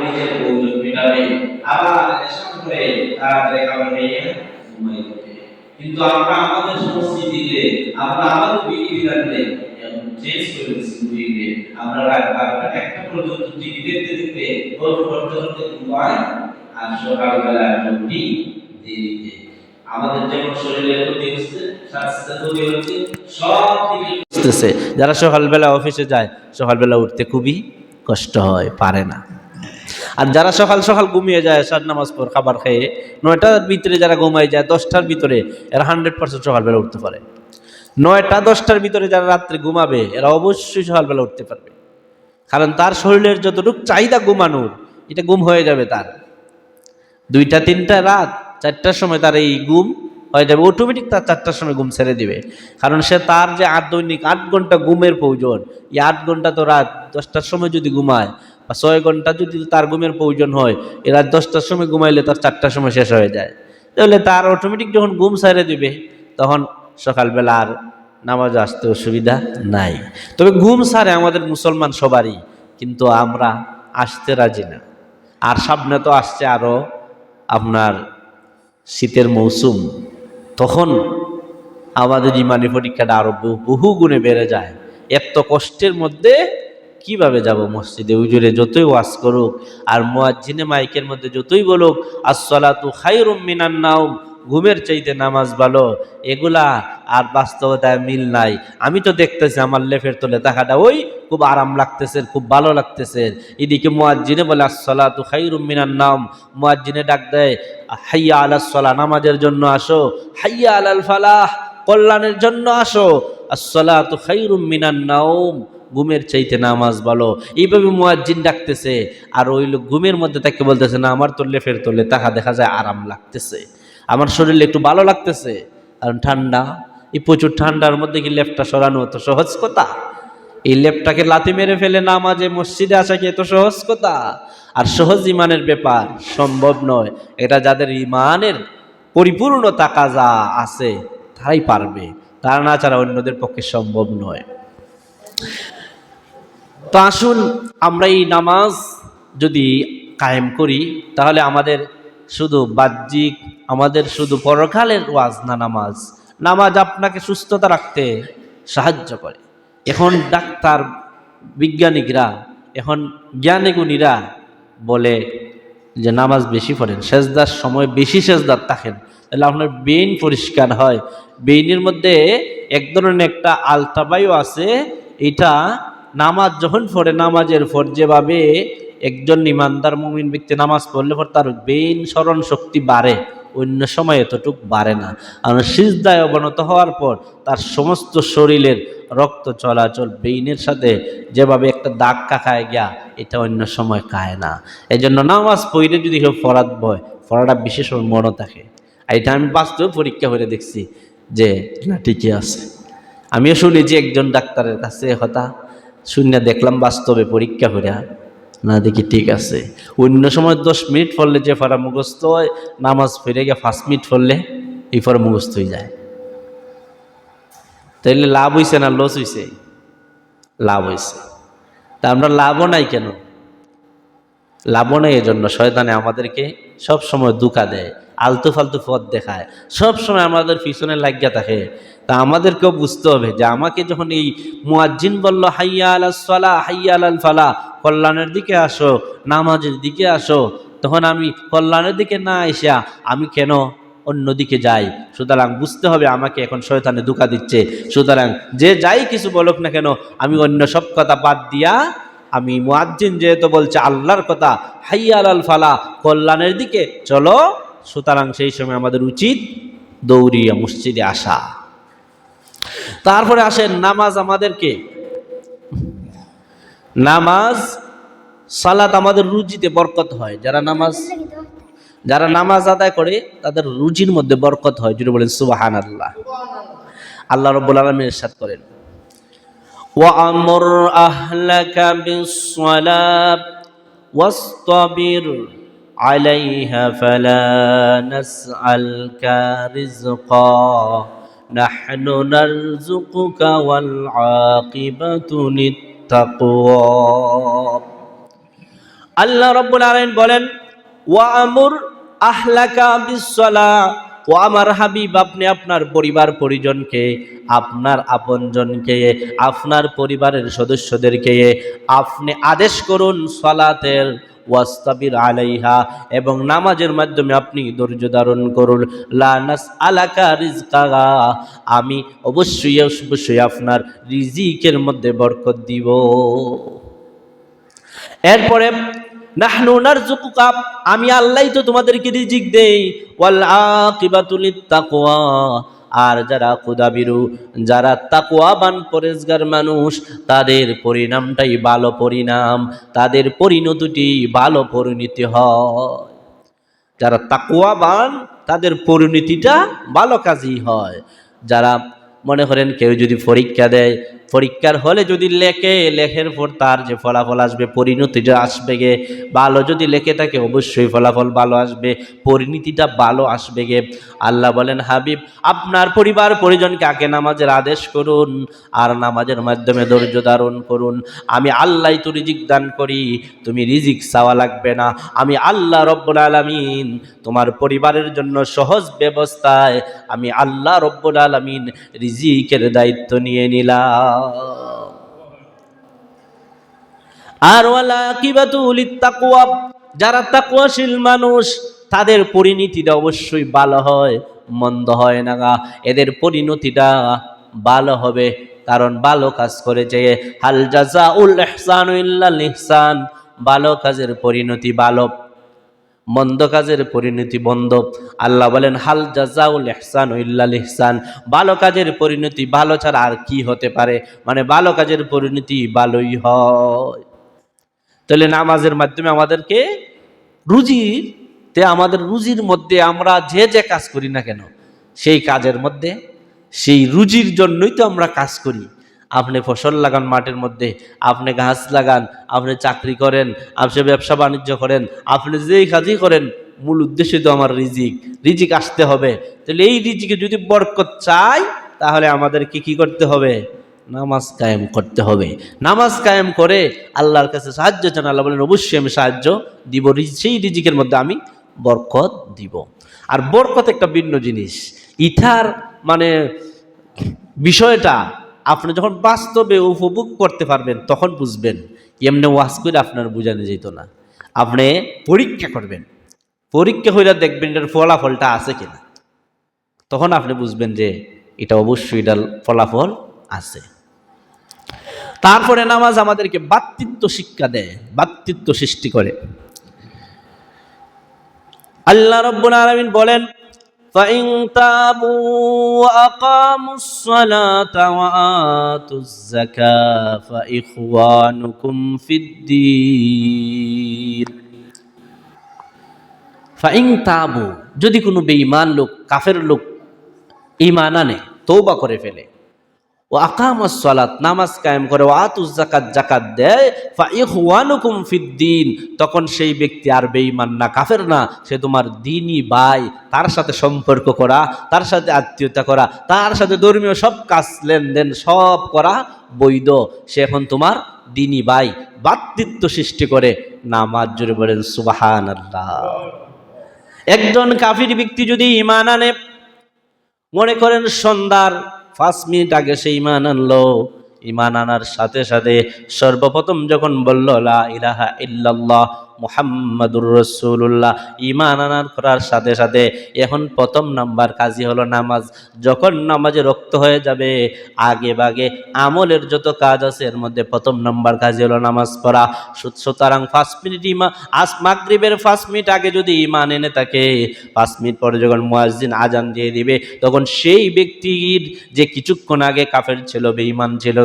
নিজের প্রয়োজন মেটাবে, আবার এসব করে তাড়াতাড়ি খাবার খেয়ে ঘুমাই যাবে। কিন্তু আমরা আমাদের সংস্কৃতিতে, আমরা আমাদের বিধিবিধানে চেঞ্জ করে দিচ্ছি। আমরা রাত 12টা 1টা পর্যন্ত টিভি দেখতে দেখতে গল্প করতে করতে ঘুমাই, আর সকালবেলা উঠি দেরিতে। আমাদের যেমন শরীরের ক্ষতি হচ্ছে, স্বাস্থ্যের ক্ষতি হচ্ছে, সব দিকে হচ্ছে। যারা সকালবেলা অফিসে যায়, সকালবেলা উঠতে খুবই কষ্ট হয়, পারে না। আর যারা সকাল সকাল ঘুমিয়ে যায়, সার নামাজ পর খাবার খেয়ে 9টার ভিতরে যারা ঘুমাই যায়, 10টার ভিতরে, এরা 100% সকালবেলা উঠতে পারে। 9টা 10টার ভিতরে যারা রাত্রে ঘুমাবে, এরা অবশ্যই সকালবেলা উঠতে পারবে। কারণ তার শরীরের যতটুকু চাহিদা ঘুমানোর, এটা ঘুম হয়ে যাবে তার। 2টা 3টা রাত, 4টার সময় তার এই ঘুম হয়ে যাবে, অটোমেটিক তার 4টার সময় ঘুম ছেড়ে দিবে। কারণ সে তার যে দৈনিক 8 ঘন্টা ঘুমের প্রয়োজন, এই 8 ঘন্টা তো রাত 10টার সময় যদি ঘুমায়, বা 6 ঘন্টা যদি তার ঘুমের প্রয়োজন হয়, এ রাত 10টার সময় ঘুমাইলে তার 4টার সময় শেষ হয়ে যায়। তাহলে তার অটোমেটিক যখন ঘুম ছেড়ে দিবে, তখন সকালবেলা আর নামাজ আসতে অসুবিধা নাই। তবে ঘুম ছাড়ে আমাদের মুসলমান সবারই, কিন্তু আমরা আসতে রাজি না। আর সামনে তো আসছে আরো আপনার শীতের মৌসুম, তখন আমাদের ইমানি পরীক্ষাটা আরো বহু গুণে বেড়ে যায়। এত কষ্টের মধ্যে কিভাবে যাব মসজিদে? হুজুরে যতই ওয়াজ করুক, আর মুয়াজ্জিনে মাইকের মধ্যে যতই বলুক আসসালাতু খায়রুম মিনান নাওম, ঘুমের চাইতে নামাজ ভালো, এগুলা আর বাস্তবতায় মিল নাই। আমি তো দেখতেছি আমার লেফের তলে তাকাটা, ওই খুব আরাম লাগতেছে, খুব ভালো লাগতেছে। এদিকে মুয়াজ্জিনে বলে আসসালাতু খায়রুম মিনান নাওম, মুয়াজ্জিনে ডাক দেয় হাইয়া আলাস সালাহ, নামাজের জন্য আসো, হাইয়া আলাল ফালাহ, কল্যাণের জন্য আসো, আসসালাতু খায়রুম মিনান নাওম, ঘুমের চাইতে নামাজ ভালো। এইভাবে মুয়াজ্জিন ডাকতেছে, আর ওই লোক ঘুমের মধ্যে তাকে বলতেছে না, আমার তো লেফের তলে তাকা দেখা যায় আরাম লাগতেছে, আমার শরীরে একটু ভালো লাগতেছে, কারণ ঠান্ডা। এই প্রচুর ঠান্ডার মধ্যে কি লেফটা সরানো তো সহজ কথা? এই লেপটাকে লাথি মেরে ফেলে নামাজে মসজিদে আসা কি এত সহজ কথা? আর সহজ ইমানের ব্যাপার, সম্ভব নয়। এটা যাদের ইমানের পরিপূর্ণ তাকাজা আছে তারাই পারবে, তারা না ছাড়া অন্যদের পক্ষে সম্ভব নয়। তো আসুন আমরা এই নামাজ যদি কায়েম করি, তাহলে আমাদের শুধু বাহ্যিক, আমাদের শুধু পরকালের ওয়াজ না, নামাজ নামাজ আপনাকে সুস্থতা রাখতে সাহায্য করে। এখন ডাক্তার, বিজ্ঞানিকরা, এখন জ্ঞানীগুণীরা বলে যে নামাজ বেশি পড়েন, সেজদার সময় বেশি সেজদার থাকেন, তাহলে আপনার ব্রেইন পরিষ্কার হয়। ব্রেইনের মধ্যে এক ধরনের একটা আলতাবায়ু আছে, এটা নামাজ যখন পড়ে, নামাজের পর যেভাবে একজন ইমানদার মুমিন ব্যক্তি নামাজ পড়লে পর তার ব্রেইন স্মরণ শক্তি বাড়ে, অন্য সময় এতটুক বাড়ে না। আর সিজদায় অবনত হওয়ার পর তার সমস্ত শরীরের রক্ত চলাচল ব্রেইনের সাথে যেভাবে একটা দাগ কাকায় গিয়া, এটা অন্য সময় খায় না। এই জন্য নামাজ পড়লে যদি কেউ ফরাত বয়, ফরাটা বিশেষ মনে থাকে। আর এটা আমি বাস্তবে পরীক্ষা করে দেখছি যে না, ঠিকই আছে। আমিও শুনেছি একজন ডাক্তারের কাছে কথা, শুনে দেখলাম বাস্তবে পরীক্ষা করে, না দেখি ঠিক আছে। অন্য সময় 10 মিনিট পড়লে যে ফরা মুখস্থ হয়, নামাজ পড়ে গিয়ে 5 মিনিট পড়লে এই ফরা মুখস্থ হয়ে যায়। তাইলে লাভ হইছে না লস হইছে? লাভ হইছে। তা আমরা লাভও নাই কেন? লাভও নাই এজন্য শয়তানে আমাদেরকে সব সময় ধোঁকা দেয়, আলতু ফালতু পথ দেখায়, সব সময় আমাদের পিছনে লাগিয়া থাকে। তা আমাদেরকেও বুঝতে হবে যে আমাকে যখন এই মুয়াজ্জিন বলল হাইয়া আলাস সালাহ, হাইয়া আলাল ফালাহ, কল্যাণের দিকে আসো, নামাজের দিকে আসো, তখন আমি কল্যাণের দিকে না এসে আমি কেন অন্যদিকে যাই? সুতরাং বুঝতে হবে আমাকে এখন শয়তানে ধোঁকা দিচ্ছে। সুতরাং যে যাই কিছু বলুক না কেন, আমি অন্য সব কথা বাদ দিয়া, আমি মুয়াজ্জিন যেহেতু বলছে আল্লাহর কথা, হাইয়া আলাল ফালাহ, কল্যাণের দিকে চলো, সুতরাং সেই সময় আমাদের উচিত দৌড়িয়া মসজিদে আসা। তারপরে আসেন নামাজ আমাদেরকে, নামাজ সালাত আমাদের রুজিতে বরকত হয়। যারা নামাজ আদায় করে তাদের রুজির মধ্যে বরকত হয়। যদি বলেন সুবহানাল্লাহ। আল্লাহ রাব্বুল আলামিন ইরশাদ করেন, ওয়া'মুর আহলাকা বিস-সালাত ওয়াসতাবির আলাইহা ফালা নাসআলকা রিজকা নাহনু নারযুকুকা ওয়াল আকিবাতু লিত-তাকওয়া। আল্লাহ রাব্বুল আলামিন বলেন, ওয়া'মুর আহলাকা বিস-সালাহ, ও আমার হাবিব, আপনি আপনার পরিবার পরিজনকে, আপনার আপনজনকে, আপনার পরিবারের সদস্যদেরকে আপনি আদেশ করুন সালাতের, ওয়াস্তাবির আলাইহা, এবং নামাজের মাধ্যমে আপনি ধৈর্য ধারণ করুন। লা নাসআলাকা রিজকা, আমি অবশ্যই অবশ্যই আপনার রিজিকের মধ্যে বরকত দিব। এরপরে নাহনু নারযুকুকা, আমি আল্লাহই তো তোমাদেরকে রিজিক দেই। ওয়াল আকিবাতু লিত্তাকওয়া, আর যারা খুদাবিরু, যারা তাকওয়াবান পরেজগার মানুষ, তাদের পরিণামটাই ভালো পরিণাম, তাদের পরিণতিটি ভালো পরিণতি হয়। যারা তাকওয়াবান তাদের পরিণতিটা ভালো কাজই হয়। যারা মনে করেন কেউ যদি পরীক্ষা দেয়, পরীক্ষার হলে যদি লেখের পর তার যে ফলাফল আসবে, পরিণতিটা আসবে গে ভালো, যদি লেখে থাকে অবশ্যই ফলাফল ভালো আসবে, পরিণতিটা ভালো আসবে গে। আল্লাহ বলেন, হাবিব, আপনার পরিবার পরিজনকে আগে নামাজের আদেশ করুন, আর নামাজের মাধ্যমে ধৈর্য ধারণ করুন। আমি আল্লাহ তো রিজিক দান করি, তুমি রিজিক চাওয়া লাগবে না। আমি আল্লাহ রব্বুল আলামিন তোমার পরিবারের জন্য সহজ ব্যবস্থায় আমি আল্লাহ রব্বুল আলামিন রিজিকের দায়িত্ব নিয়ে নিলাম। আর ওয়ালা আকিবাতু লিত্তাকওয়া, যারা তাকওয়াশীল মানুষ, তাদের পরিণতিটা অবশ্যই ভালো হয়, মন্দ হয় না। এদের পরিণতিটা ভালো হবে, কারণ ভালো কাজ করেছে। হাল জাযাউল ইহসানু ইল্লাল ইহসান, ভালো কাজের পরিণতি ভালো, মন্দ কাজের পরিণতি মন্দ। আল্লাহ বলেন, হাল জাযাউল ইহসানু ইল্লাল ইহসান, ভালো কাজের পরিণতি ভালো ছাড়া আর কি হতে পারে, মানে ভালো কাজের পরিণতি ভালোই হয়। তাহলে নামাজের মাধ্যমে আমাদেরকে আমাদের রুজির মধ্যে আমরা যে যে কাজ করি না কেন, সেই কাজের মধ্যে, সেই রুজির জন্যই তো আমরা কাজ করি। আপনি ফসল লাগান মাঠের মধ্যে, আপনি গাছ লাগান, আপনি চাকরি করেন, আপনি ব্যবসা বাণিজ্য করেন, আপনি যেই কাজই করেন, মূল উদ্দেশ্য তো আমার রিজিক আসতে হবে। তাহলে এই রিজিকে যদি বরকত চাই, তাহলে আমাদেরকে কি করতে হবে? নামাজ কায়েম করতে হবে। নামাজ কায়েম করে আল্লাহর কাছে সাহায্য চান। আল্লাহ বলেন, অবশ্যই আমি সাহায্য দিব, সেই রিজিকের মধ্যে আমি বরকত দিব। আর বরকত একটা ভিন্ন জিনিস, ইথার মানে বিষয়টা আপনি যখন বাস্তবে উপভোগ করতে পারবেন তখন বুঝবেন। এমনি ওয়াজ করে আপনার বোঝানো যেত না। আপনি পরীক্ষা করবেন, পরীক্ষা করে দেখবেন এটার ফলাফলটা আছে কিনা, তখন আপনি বুঝবেন যে এটা অবশ্যই এটার ফলাফল আছে। তারপরে নামাজ আমাদেরকে ভ্রাতৃত্ব শিক্ষা দেয়, ভ্রাতৃত্ব সৃষ্টি করে। আল্লাহ রাব্বুল আলামিন বলেন, فَإِن تَابُوا وَأَقَامُوا الصَّلَاةَ وَآتُوا الزَّكَاةَ فَإِخْوَانُكُمْ فِي الدِّينِ। فَإِن تَابُوا, যদি কোনো বেঈমান লোক, কাফের লোক ঈমান আনে, তওবা করে ফেলে, ও আকামাস সালাত, নামাজ কায়েম করে, ও আতুজ যাকাত, যাকাত দেয়, ফা ইখওয়ানুকুম ফিদ্দিন, তখন সেই ব্যক্তি আর বেঈমান না, কাফের না, সে তোমার দ্বীনি ভাই। তার সাথে সম্পর্ক করা, তার সাথে আত্মীয়তা করা, তার সাথে ধর্মীয় সব কাজ লেনদেন সব করা বৈধ, সে এখন তোমার দ্বীনি ভাই। ভ্রাতৃত্ব সৃষ্টি করে নামাজ। জোরে বলেন সুবহানাল্লাহ। একজন কাফির ব্যক্তি যদি ঈমান আনে, মনে করেন সন্ধ্যার 5 মিনিট আগে সে ঈমান আনলো, ঈমান আনার সাথে সাথে সর্বপ্রথম যখন বলল লা ইলাহা ইল্লাল্লাহ মুহাম্মাদুর রাসূলুল্লাহ, ঈমান আনার করার সাথে সাথে এখন প্রথম নাম্বার কাজই হলো নামাজ। যখন নামাজে রক্ত হয়ে যাবে, আগে ভাগে আমলের যত কাজ আছে এর মধ্যে প্রথম নাম্বার কাজই হলো নামাজ পড়া। সুতরাং 5 মিনিট মাগরিবের 5 মিনিট আগে যদি ঈমান এনে থাকে, 5 মিনিট পরে যখন মুয়াজ্জিন আজান দিয়ে দিবে, তখন সেই ব্যক্তির যে কিছুক্ষণ আগে কাফের ছিল, বেঈমান ছিল,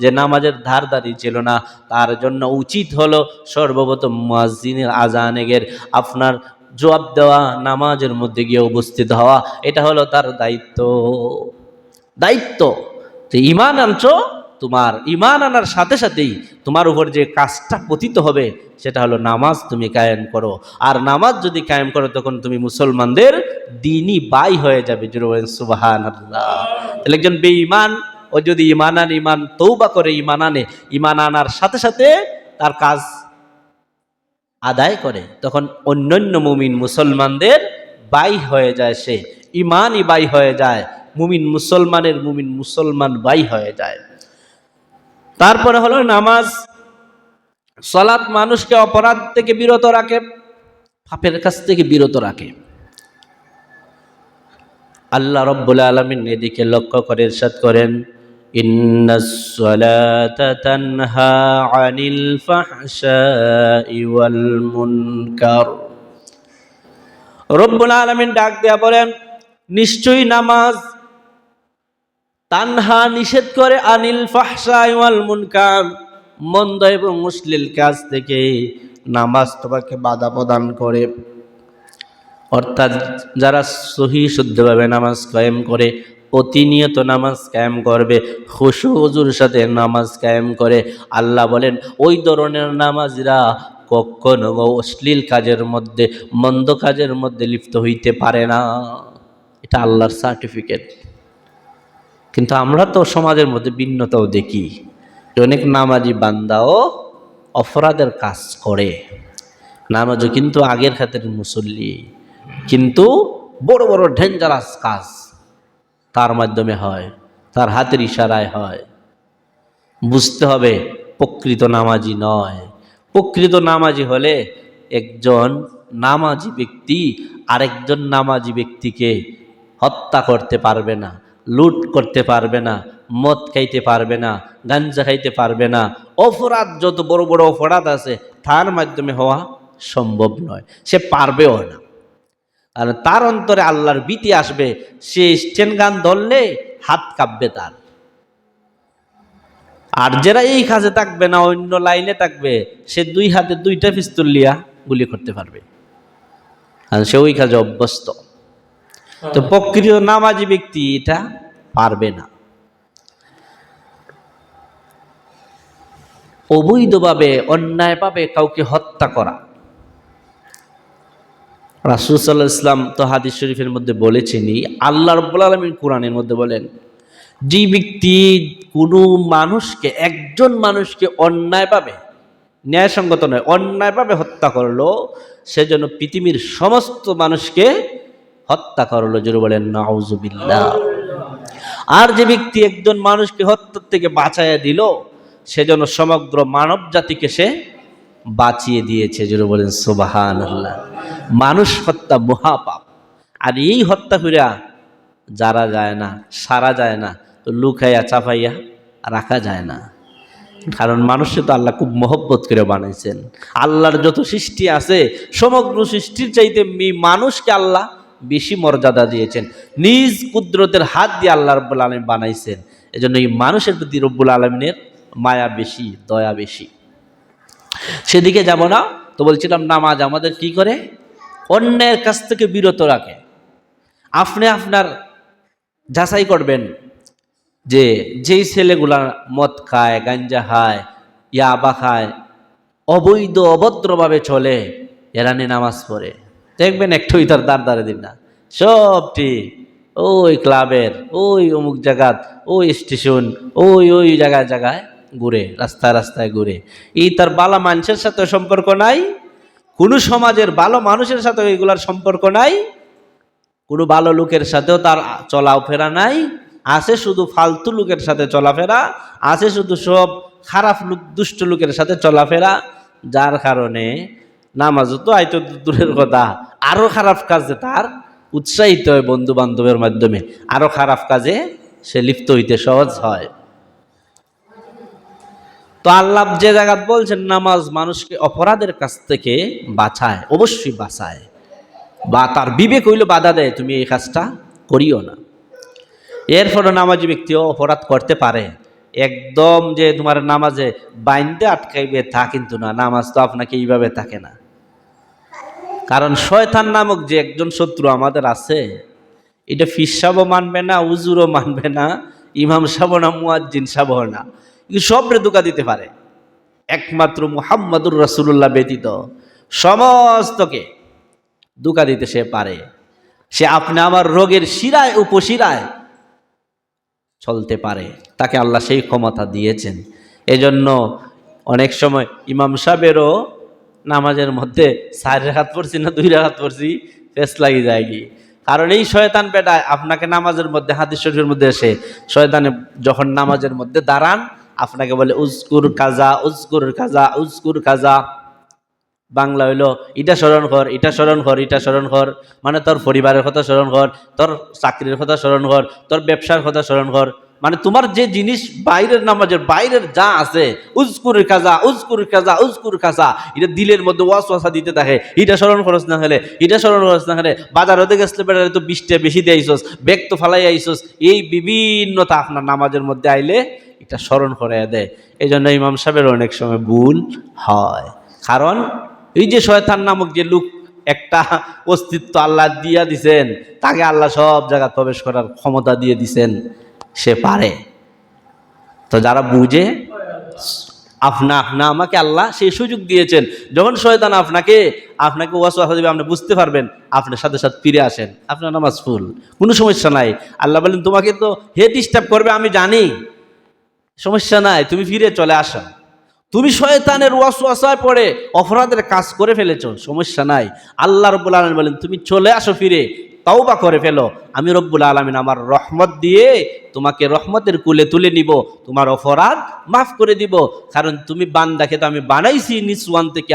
যে নামাজের ধারদারি ছিল না, তার জন্য উচিত হলো সর্বপ্রথম মুয়াজ্জিনের আজানের আপনার জবাব দেওয়া, নামাজের মধ্যে গিয়ে উপস্থিত হওয়া। এটা হলো তার দায়িত্ব। যে ঈমান আনছো, তোমার ঈমান আনার সাথে সাথেই তোমার উপর যে কাজটা পতিত হবে সেটা হলো নামাজ তুমি কায়েম করো। আর নামাজ যদি কায়েম করো, তখন তুমি মুসলমানদের দ্বীনি ভাই হয়ে যাবে। জোরে বলেন সুবহানাল্লাহ। তাহলে একজন বেঈমান, ও যদি ঈমান আনে, ঈমান তওবা করে ঈমান আনে, ঈমান আনার সাথে সাথে তার কাজ আদায় করে, তখন অন্যান্য মুমিন মুসলমানদের বাই হয়ে যায়, সে ইমানই বাই হয়ে যায়, মুমিন মুসলমান বাই হয়ে যায়। তারপরে হলো নামাজ। সালাত মানুষকে অপরাধ থেকে বিরত রাখে, পাপের কাছ থেকে বিরত রাখে। আল্লাহ রাব্বুল আলামিন এদিকে লক্ষ্য করে ইরশাদ করেন, ইন্নাস সালাতা তানহা আনিল ফাহশাই ওয়াল মুনকার। রব্বুল আলামিন ডাক দেয়া বলেন, নিশ্চয়ই নামাজ তানহা নিষেধ করে, আনিল ফাহশাই ওয়াল মুনকার, মন্দ এবং অশ্লীল কাজ থেকে নামাজ তোমাকে বাধা প্রদান করে। অর্থাৎ যারা সহি শুদ্ধভাবে নামাজ কায়েম করে, প্রতিনিয়ত নামাজ কায়েম করবে, খুশু হুজুর সাথে নামাজ কায়েম করে, আল্লাহ বলেন ওই ধরনের নামাজিরা কখনো অশ্লীল কাজের মধ্যে, মন্দ কাজের মধ্যে লিপ্ত হইতে পারে না। এটা আল্লাহর সার্টিফিকেট। কিন্তু আমরা তো সমাজের মধ্যে ভিন্নতাও দেখি, অনেক নামাজি বান্দাও অপরাধের কাজ করে। নামাজও কিন্তু আগের খাতের মুসল্লি, কিন্তু বড় বড় ডেঞ্জারাস কাজ তার মাধ্যমে হয়, তার হাতের ইশারায় হয়। বুঝতে হবে প্রকৃত নামাজি নয়। প্রকৃত নামাজি হলে একজন নামাজি ব্যক্তি আরেকজন নামাজি ব্যক্তিকে হত্যা করতে পারবে না, লুট করতে পারবে না, মদ খাইতে পারবে না, গাঞ্জা খাইতে পারবে না। অপরাধ যত বড় বড় অপরাধ আছে তার মাধ্যমে হওয়া সম্ভব নয়, সে পারবেও না। আর তার অন্তরে আল্লাহর ভীতি আসবে, সে স্টেন গান ধরলে হাত কাঁপবে তার। আর যারা এই কাজে থাকবে না, অন্য লাইনে থাকবে, সে দুই হাতে দুইটা পিস্তল লিয়া গুলি করতে পারবে, আর সে ওই কাজে অভ্যস্ত। তো প্রকৃত নামাজি ব্যক্তি এটা পারবে না। অবৈধভাবে অন্যায়ভাবে কাউকে হত্যা করা, রাসূল সাল্লাল্লাহু আলাইহি ওয়াসাল্লাম তো হাদিস শরীফের মধ্যে বলেছেনই, আল্লাহ রাব্বুল আলামিন কোরআনের মধ্যে বলেন, যে ব্যক্তি কোনো মানুষকে, একজন মানুষকে অন্যায়ভাবে, ন্যায়সঙ্গত নয়, অন্যায়ভাবে হত্যা করলো, সেজন্য পৃথিবীর সমস্ত মানুষকে হত্যা করলো। জোরে বলেন নাউজুবিল্লাহ। আর যে ব্যক্তি একজন মানুষকে হত্যার থেকে বাঁচাইয়া দিল, সেজন্য সমগ্র মানব জাতিকে সে বাঁচিয়ে দিয়েছে। জোরে বলেন সুবহানাল্লাহ। মানুষ হত্যা মহাপাপ, আর এই হত্যা কইরা যারা যায় না, সারা যায় না, তো লুকাইয়া চাপাইয়া রাখা যায় না। কারণ মানুষকে তো আল্লাহ খুব মহব্বত করে বানাইছেন। আল্লাহর যত সৃষ্টি আছে সমগ্র সৃষ্টির চাইতে মানুষকে আল্লাহ বেশি মর্যাদা দিয়েছেন, নিজ কুদরতের হাত দিয়ে আল্লাহ রব্বুল আলামিন বানাইছেন। এজন্য এই মানুষের প্রতি রব্বুল আলামিনের মায়া বেশি, দয়া বেশি। সেদিকে যাব না, তো বলছিলাম নামাজ আমাদের কি করে, অন্যের কাছ থেকে বিরত রাখে। আপনি আপনার যাচাই করবেন যে যেই ছেলেগুলা মদ খায়, গাঞ্জা খায়, ইয়াবা খায়, অবৈধ অভদ্রভাবে চলে, এরা নিয়ে নামাজ পড়ে, দেখবেন একটুই তার দাঁড় দিন না, সব ঠিক ওই ক্লাবের ওই অমুক জায়গাত, ওই স্টেশন, ওই জায়গায় জায়গায় ঘুরে, রাস্তায় রাস্তায় ঘুরে। এই তার ভালো মানুষের সাথে সম্পর্ক নাই, কোনো সমাজের ভালো মানুষের সাথে এগুলার সম্পর্ক নাই, কোনো ভালো লোকের সাথেও তার চলাফেরা নাই, আছে শুধু ফালতু লোকের সাথে চলাফেরা, আছে শুধু সব খারাপ লোক, দুষ্ট লোকের সাথে চলাফেরা। যার কারণে নামাজও তো আইতো দূরের কথা, আরো খারাপ কাজে তার উৎসাহিত হয়, বন্ধু বান্ধবের মাধ্যমে আরো খারাপ কাজে সে লিপ্ত হইতে সহজ হয়। তো আল্লাহ যে জায়গা বলছেন নামাজ মানুষকে অপরাধের কাছ থেকে বাঁচায়, অবশ্যই বাঁচায়, বা তার বিবেক হইল বাধা দেয় তুমি এই কাজটা করিও না। এরপরও নামাজি ব্যক্তিও অপরাধ করতে পারে, একদম যে তোমার নামাজে বাইন্দে আটকাইবে তা কিন্তু না। নামাজ তো আপনাকে এইভাবে থাকে না, কারণ শয়তান নামক যে একজন শত্রু আমাদের আছে, এটা ফির সাহেবও মানবে না, হুজুরও মানবে না, ইমাম সাহেব না, মুয়াজ্জিন সাহেব না, সবরে ধোঁকা দিতে পারে। একমাত্র মুহাম্মাদুর রাসূলুল্লাহ ব্যতীত সমস্তকে ধোঁকা দিতে সে পারে। সে আপনি আমার রোগের শিরায় উপশিরায় চলতে পারে, তাকে আল্লাহ সেই ক্ষমতা দিয়েছেন। এজন্য অনেক সময় ইমাম সাহেবেরও নামাজের মধ্যে 4 রাকাত পড়ছি না 2 রাকাত পড়ছি পেস লাগি যায় কি। কারণ এই শয়তান বেটায় আপনাকে নামাজের মধ্যে, হাদিস শরীফের মধ্যে এসে শয়তানে যখন নামাজের মধ্যে দাঁড়ান আপনাকে বলে উজকুর কাজা, উজকুর কাজা, উজকুর কাজা। বাংলা হইলো এটা স্মরণ কর, এটা স্মরণ কর, এটা স্মরণ কর, মানে তোর পরিবারের কথা স্মরণ কর, তোর চাকরির কথা স্মরণ কর, তোর ব্যবসার কথা স্মরণ কর, মানে তোমার যে জিনিস বাইরের নামাজের বাইরের যা আছে উজকুর কাজা, উজকুর কাজা, উজকুর কাজা, এটা দিলের মধ্যে ওয়াসওয়াসা দিতে থাকে। এটা স্মরণ খরচ না হলে, এটা স্মরণ খরচ না হলে, বাজার হতে গেছলে বেড়ালে তো 20টা বেশি দিয়ে আইসোস, ব্যাগ তো ফালাই আইসোস, এই বিভিন্নতা আপনার নামাজের মধ্যে আইলে এটা স্মরণ করে দেয়। এই জন্য ইমাম সাহেবের অনেক সময় ভুল হয়। কারণ এই যে শয়তান নামক যে লোক একটা অস্তিত্ব আল্লাহ দিয়া দিছেন, তাকে আল্লাহ সব জায়গায় প্রবেশ করার ক্ষমতা দিয়ে দিছেন, সে পারে। তো যারা বুঝে আপনা আমাকে আল্লাহ সেই সুযোগ দিয়েছেন, যখন শয়তান আপনাকে ওয়াসওয়াসা দিবে আপনি বুঝতে পারবেন, আপনার সাথে সাথে ফিরে আসেন, আপনার নামাজ ফুল, কোনো সমস্যা নাই। আল্লাহ বলেন তোমাকে তো হে ডিস্টার্ব করবে আমি জানি, সমস্যা নাই, তুমি ফিরে চলে আসো। তুমি শয়তানের ওয়াসওয়াসায় পড়ে অপরাধের কাজ করে ফেলেছো, সমস্যা নাই। আল্লাহ রব্বুল আলামিন বলেন তুমি চলে আসো, ফিরে তওবা করে ফেলো, আমি রব্বুল আলামিন আমার রহমত দিয়ে তোমাকে রহমতের কুলে তুলে নিব, তোমার অপরাধ মাফ করে দিব। কারণ তুমি বান্দাকে তো আমি বানাইছি নিসওয়ান থেকে,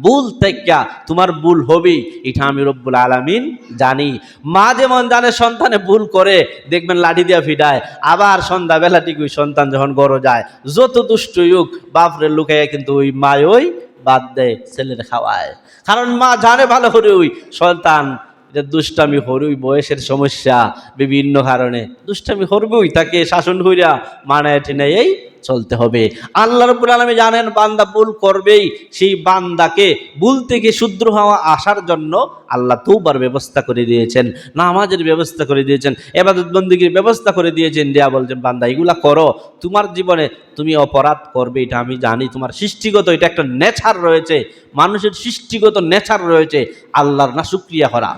ভুল থেকে, তোমার ভুল হবেই, এটা আমি রব্বুল আলামিন জানি। মা যেমন জানে সন্তানে ভুল করে, দেখবেন লাঠি দিয়া ফিডায়, আবার সন্ধ্যাবেলা ঠিক ওই সন্তান যখন বড় যায়, যত দুষ্ট হোক বাপরে লুকাইয়া কিন্তু ওই মা ওই বাদ দেয়, ছেলের খাওয়ায়। কারণ মা জানে ভালো করে ওই সন্তান এটা দুষ্টামি হরুই, বয়সের সমস্যা, বিভিন্ন কারণে দুষ্টামি হরবই, তাকে শাসন কইরা মানায় টেনে এই চলতে হবে। আল্লাহ রাব্বুল আলামিন জানেন বান্দা ভুল করবেই, সেই বান্দাকে ভুল থেকে শুদ্ধ হওয়া আসার জন্য আল্লাহ তওবার ব্যবস্থা করে দিয়েছেন, নামাজের ব্যবস্থা করে দিয়েছেন, ইবাদত বন্দেগীর ব্যবস্থা করে দিয়েছেন, দেয়া বলছেন বান্দা এগুলা করো, তোমার জীবনে তুমি অপরাধ করবে এটা আমি জানি, তোমার সৃষ্টিগত এটা একটা নেচার রয়েছে, মানুষের সৃষ্টিগত নেচার রয়েছে আল্লাহর নাশুকরিয়া করা।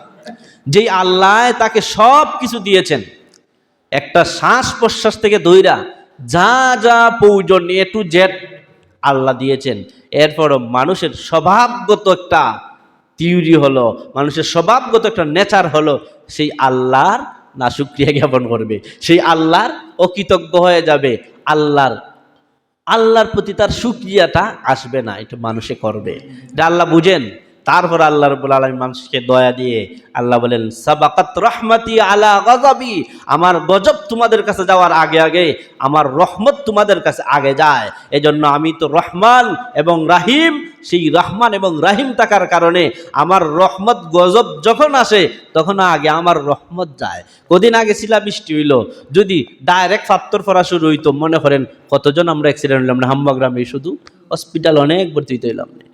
যেই আল্লাহ তাকে সব কিছু দিয়েছেন, একটা শ্বাস প্রশ্বাস থেকে দইরা যা যা প্রয়োজন এ টু জেড আল্লাহ দিয়েছেন। এরপরও মানুষের স্বভাবগত একটা থিওরি হলো, মানুষের স্বভাবগত একটা নেচার হলো সেই আল্লাহর নাশুকরিয়া জ্ঞাপন করবে, সেই আল্লাহর অকৃতজ্ঞ হয়ে যাবে, আল্লাহর প্রতি তার শুকরিয়াটা আসবে না, এটা মানুষে করবে, এটা আল্লাহ বুঝেন। তারপর আল্লাহ রাব্বুল আলামিন মানুষকে দয়া দিয়ে আল্লাহ বলেন সাবাকাত রাহমাতি আলা গাযাবি, আমার গজব তোমাদের কাছে যাওয়ার আগে আগে আমার রহমত তোমাদের কাছে আগে যায়। এজন্য আমি তো রহমান এবং রাহিম, সেই রহমান এবং রাহিম থাকার কারণে আমার রহমত গজব যখন আসে তখন আগে আমার রহমত যায়। কদিন আগে শিলাবৃষ্টি হইল, যদি ডাইরেক্ট ফাত্তর পড়া শুরু হইতো, মনে করেন কতজন আমরা অ্যাক্সিডেন্ট হইলাম না হাম্মাগ্রামে, শুধু হসপিটাল অনেক ভর্তি হইলাম না।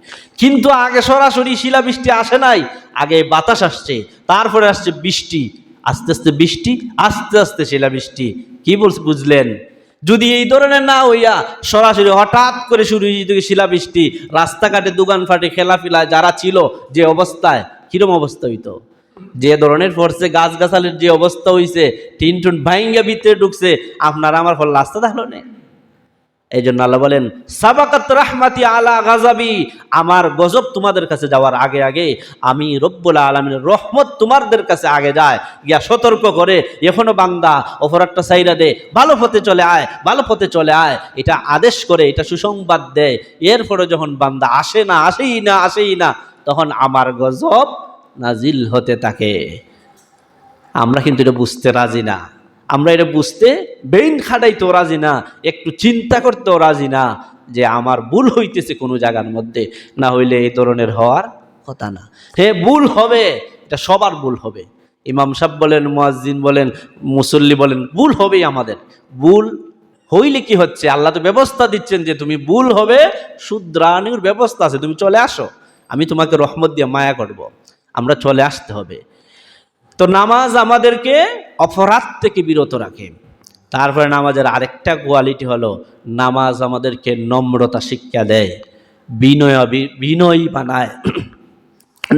কিন্তু আগে সরাসরি শিলাবৃষ্টি আসে নাই, আগে বাতাস আসছে, তারপরে আসছে বৃষ্টি, আস্তে আস্তে বৃষ্টি, আস্তে আস্তে শিলাবৃষ্টি। কি বুঝলেন? যদি এই ধরনের না হইয়া সরাসরি হঠাৎ করে শুরু হয়ে যেত শিলাবৃষ্টি, রাস্তাঘাটে দোকানপাটে খেলাফিলায় যারা ছিল যে অবস্থায়, কিরম অবস্থা হইতো? যে ধরনের ফোর্সে গাছগাছালির যে অবস্থা হইছে, টিন টুন ভাইঙ্গা ভিতরে ঢুকছে, আপনার আমার ফল রাস্তা দেখলো না। এই জন্য আল্লাহ বলেন সাবাকাত রাহমাতি আলা গাযাবি, আমার গজব তোমাদের কাছে যাওয়ার আগে আগে আমি রব্বুল আলামিনের রহমত তোমাদের কাছে আগে যায়, গিয়া সতর্ক করে এখনো বান্দা অপরাধটা সাইরা দে, ভালো পথে চলে আয়, ভালো পথে চলে আয়, এটা আদেশ করে, এটা সুসংবাদ দেয়। এরপরে যখন বান্দা আসেই না, তখন আমার গজব নাজিল হতে থাকে। আমরা কিন্তু এটা বুঝতে রাজি না, আমরা এটা বুঝতে ব্রেইন খাটাইতেও রাজি না, একটু চিন্তা করতেও রাজি না যে আমার ভুল হইতেছে কোনো জায়গার মধ্যে, না হইলে এই ধরনের হওয়ার কথা না। হে ভুল হবে, এটা সবার ভুল হবে, ইমাম সাহেব বলেন, মুয়াজ্জিন বলেন, মুসল্লি বলেন, ভুল হবেই আমাদের। ভুল হইলে কি হচ্ছে, আল্লাহ তো ব্যবস্থা দিচ্ছেন যে তুমি ভুল হবে, শুধরানির ব্যবস্থা আছে, তুমি চলে আসো, আমি তোমাকে রহমত দিয়ে মায়া করব, আমরা চলে আসতে হবে। তো নামাজ আমাদেরকে অপরাধ থেকে বিরত রাখে। তারপরে নামাজের আরেকটা কোয়ালিটি হলো নামাজ আমাদেরকে নম্রতা শিক্ষা দেয়, বিনয়ী বানায়,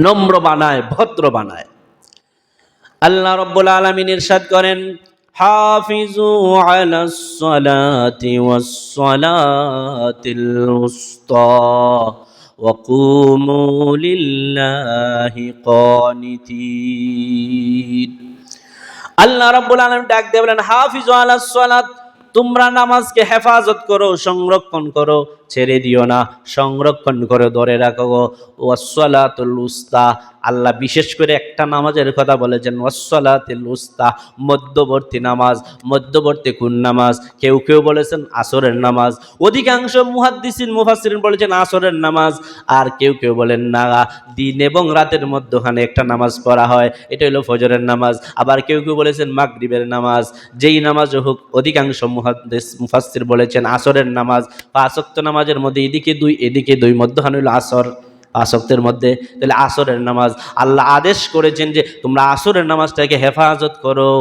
নম্র বানায়, ভদ্র বানায়। আল্লাহ রাব্বুল আলামিন ইরশাদ করেন হাফিজু আলাস সালাতি ওয়াস সালাতিল উসতা وقوموا لله قانتين। আল্লাহ রাব্বুল আলামিন ডাক দিয়ে বলেন, হাফিজু আলাস সালাত, তোমরা নামাজকে হেফাজত করো, সংরক্ষণ করো, ছেড়ে দিও না, সংরক্ষণ করে ধরে রাখো। ওয়াসসালাতুল উস্তা, আল্লাহ বিশেষ করে একটা নামাজের কথা বলেছেন, ওয়াসসালাতুল উস্তা, মধ্যবর্তী নামাজ। মধ্যবর্তী কোন নামাজ? কেউ কেউ বলেছেন আসরের নামাজ, অধিকাংশ মুহাদ্দিসিন মুফাসসিরিন বলেছেন আসরের নামাজ, আর কেউ কেউ বলেন না, দিন এবং রাতের মধ্যখানে একটা নামাজ পড়া হয়, এটা হলো ফজরের নামাজ। আবার কেউ কেউ বলেছেন মাগরিবের নামাজ। যেই নামাজ হোক, অধিকাংশ মুহাদ্দিস মুফাসসির বলেছেন আসরের নামাজ। 5 ওয়াক্ত নামাজের মধ্যে এদিকে 2 এদিকে 2, মধ্যখানে হলো আসর। 5 ওয়াক্তের মধ্যে তাহলে আসরের নামাজ আল্লাহ আদেশ করেছেন যে তোমরা আসরের নামাজটাকে হেফাজত করো,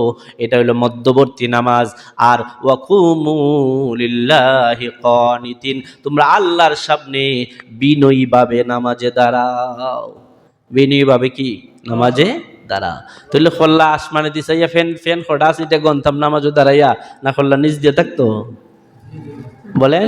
এটা হলো মধ্যবর্তী নামাজ। আর ওয়াকুমু লিল্লাহি কানিতিন, তোমরা আল্লাহর সামনে বিনয়ীভাবে নামাজে দাঁড়াও। বিনয়ীভাবে কি? নামাজে দাঁড়া। তাহলে খোল্লা আসমানে দিছাইয়া ফ্যান ফ্যান খোড়া সিটে গন্থাম নামাজও দাঁড়াইয়া, না খোল্লা নিচ দিয়ে থাকতো? বলেন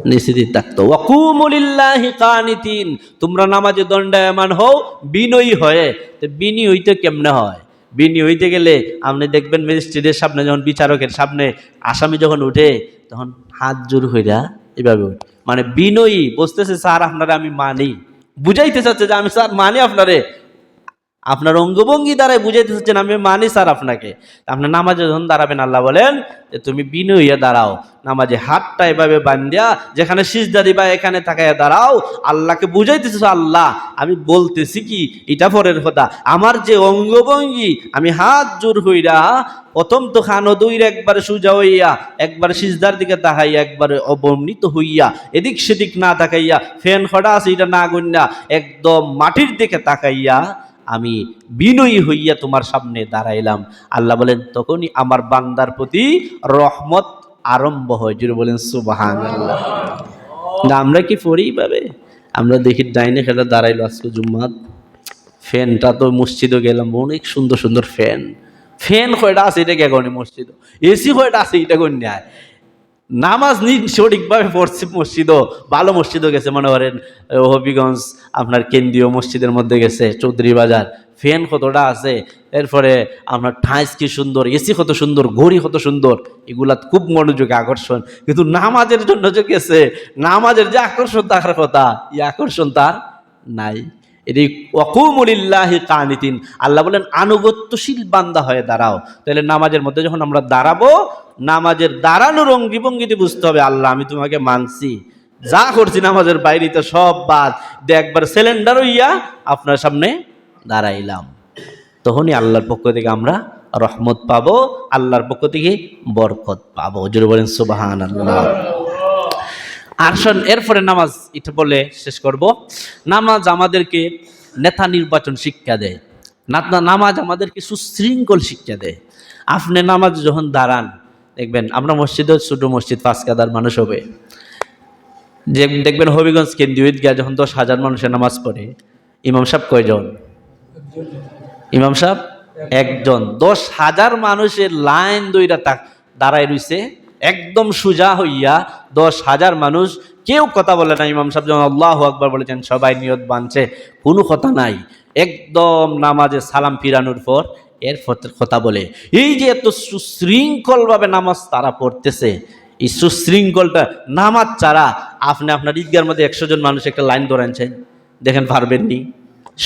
নিচে দিয়ে থাকতো। ওয়াকুমু লিল্লাহি কানিতিন, তোমরা নামাজে দণ্ডায়মান হও বিনয়ী হয়ে। তো বিনয়ী হইতে কেমনে হয়? বিনয়ী হইতে গেলে আপনি দেখবেন ম্যাজিস্ট্রেটের সামনে যখন, বিচারকের সামনে আসামি যখন উঠে, তখন হাত জোর হইরা এভাবে উঠে, মানে বিনয়ী, বুঝতেছে স্যার আপনারা আমি মানি, বুঝাইতে চাচ্ছে যে আমি স্যার মানি আপনারে, আপনার অঙ্গভঙ্গি দ্বারাই বুঝাইতে চাচ্ছেন আমি মানি স্যার আপনাকে। আপনার নামাজে যখন দাঁড়াবেন, আল্লাহ বলেন যে তুমি বিনয়ী হয়ে দাঁড়াও, নামাজে হাতটা এভাবে বান্ধিয়া যেখানে সিজদা দিবা এখানে তাকাইয়া দাঁড়াও। আল্লাহকে বুঝাইতেছ, আল্লাহ আমি বলতেছি কি, এটা পরের কথা, আমার যে অঙ্গভঙ্গি, আমি হাত জোর হইরা প্রথম তো খানো দুইর একবারে সোজা হইয়া, একবার সিজদার দিকে তাকাইয়া, একবারে অবর্ণিত হইয়া, এদিক সেদিক না তাকাইয়া, ফ্যান খড়া আছে এটা না গন্যা, একদম মাটির দিকে তাকাইয়া আমি বিনয়ী হইয়া তোমার সামনে দাঁড়াইলাম। আল্লাহ বলেন তখনই আমার বান্দার প্রতি রহমত আরম্ভ হয়। জুড়ে বলেন সুবহানাল্লাহ। না আমরা কি পড়ি পাবে? আমরা দেখি ডাইনে খেলা দাঁড়াইলো আজকে জুম্মাত, ফ্যানটা তো মসজিদও গেলাম, অনেক সুন্দর সুন্দর ফ্যান, ফ্যান কয়টা আছে এটা কে গনি মসজিদ, এসি কয়টা আছে এটা গন্যায়, নামাজ সঠিকভাবে পড়ছে মসজিদও, ভালো মসজিদও গেছে, মনে করেন হবিগঞ্জ আপনার কেন্দ্রীয় মসজিদের মধ্যে গেছে, চৌধুরী বাজার, ফ্যান কতটা আছে, এরপরে আপনার ঠাইস কি সুন্দর, এসি কত সুন্দর, ঘড়ি কত সুন্দর, এগুলা খুব মনোযোগী আকর্ষণ। কিন্তু নামাজের জন্য যে গেছে, নামাজের যে আকর্ষণ থাকার কথা, এই আকর্ষণ তার নাই। এটি ওয়াকুমু লিল্লাহি কানিতিন, আল্লাহ বলেন আনুগত্যশীল বান্দা হয়ে দাঁড়াও। তাহলে নামাজের মধ্যে যখন আমরা দাঁড়াবো, নামাজের দাঁড়ানোর অঙ্গি ভঙ্গিতে বুঝতে হবে আল্লাহ আমি তোমাকে মানছি, যা করছি নামাজের বাইরে তো সব বাদ, একবার সিলিন্ডার হইয়া আপনার সামনে দাঁড়াইলাম। তখনই আল্লাহর পক্ষ থেকে আমরা রহমত পাবো, আল্লাহর পক্ষ থেকে বরকত পাবো। জোরে বলেন সুবহানাল্লাহ। আর শোন, এরপরে নামাজ এটা বলে শেষ করব। নামাজ আমাদেরকে নেতা নির্বাচন শিক্ষা দেয়, নামাজ আমাদেরকে সুশৃঙ্খল শিক্ষা দেয়। আপনি নামাজ যখন দাঁড়ান, দেখবেন আমরা মসজিদে, ছোট মসজিদ 5 কাদার মানুষ হবে, যে দেখবেন হবিগঞ্জ কেন্দ্রীয় ঈদগাহ যখন 10,000 মানুষের নামাজ পড়ে, ইমাম সাহেব কয়জন? ইমাম সাহেব একজন। 10,000 মানুষের লাইন দইরা দাঁড়ায় রইছে একদম সোজা হইয়া, 10,000 মানুষ, কেউ কথা বলে না। ইমাম সাহেব যখন আল্লাহু আকবার বলেছেন, সবাই নিয়ত বাঁধছে, কোনো কথা নাই, একদম নামাজে সালাম ফিরানোর পর এর কথা বলে। এই যে এত সুশৃঙ্খলভাবে নামাজ তারা পড়তেছে, এই সুশৃঙ্খলটা নামাজ ছাড়া আপনি আপনার ঈদগাহের মধ্যে 100 জন মানুষ একটা লাইন ধরাচ্ছেন, দেখেন পারবেননি,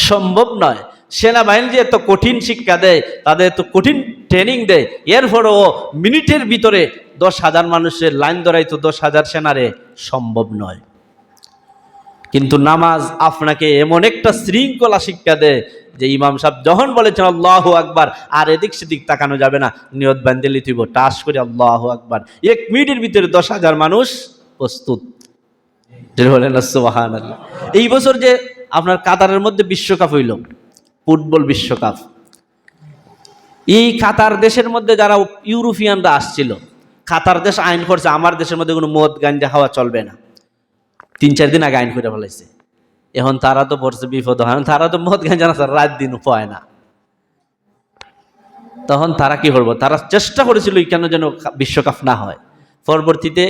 সম্ভব নয়। সেনাবাহিনী যে এত কঠিন শিক্ষা দেয়, তাদের এত কঠিন ট্রেনিং দেয়, এরপরও মিনিটের ভিতরে 10,000 মানুষের লাইন ধরাইতো 10,000 সেনারে সম্ভব নয়। কিন্তু নামাজ আপনাকে এমন একটা শৃঙ্খলা শিক্ষা দেয় যে ইমাম সাহেব যখন বলেছেন আল্লাহু আকবার, আর এদিক সেদিক তাকানো যাবে না, নিয়ত বান্ধে লিখিব, টাস করে আল্লাহু আকবার, 1 মিনিটের ভিতরে 10,000 মানুষ প্রস্তুত। বলেন সুবহানাল্লাহ। এই বছর যে আপনার কাতারের মধ্যে বিশ্বকাপ হইল, ফুটবল বিশ্বকাপ, এই কাতার দেশের মধ্যে যারা ইউরোপিয়ানরা আসছিল, কাতার দেশ আইন করছে আমার দেশের মধ্যে কোনো মদ গাঞ্জা খাওয়া চলবে না, 3-4 দিন আগে আইন করে ফেলাইছে। এখন তারা তো পড়ছে বিপদ, তারা তো মদ গাঞ্জা না রাত দিন উপায় না। তখন তারা কি করবো, তারা চেষ্টা করেছিল কেন যেন বিশ্বকাপ না হয়। পরবর্তীতে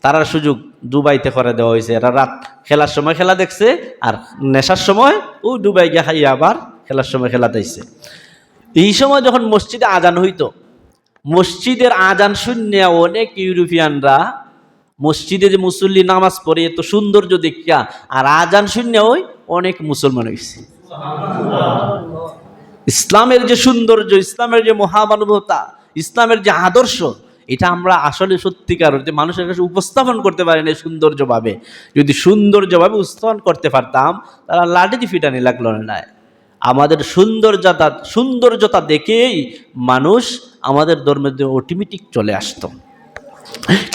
তারা সুযোগ দুবাইতে করে দেওয়া হয়েছে। এরা রাত খেলার সময় খেলা দেখছে, আর নেশার সময় ও দুবাই গিয়ে খাইয়া আবার খেলার সময় খেলা দেখছে। এই সময় যখন মসজিদে আজান হইতো, মসজিদের আজান শুনে অনেক ইউরোপিয়ানরা মসজিদে যে মুসল্লি নামাজ পড়ে এত সৌন্দর্য দেখিয়া আর আজান শুনে ওই অনেক মুসলমান হয়েছে। ইসলামের যে সৌন্দর্য, ইসলামের যে মহামানবতা, ইসলামের যে আদর্শ, এটা আমরা আসলে সত্যিকার যে মানুষের কাছে উপস্থাপন করতে পারি না সৌন্দর্যভাবে। যদি সৌন্দর্যভাবে উপস্থাপন করতে পারতাম তারা লাঠি ফিটানি লাগলো না। আমাদের সৌন্দর্যতা দেখেই মানুষ আমাদের ধর্মের দিকে অটোমেটিক চলে আসতো।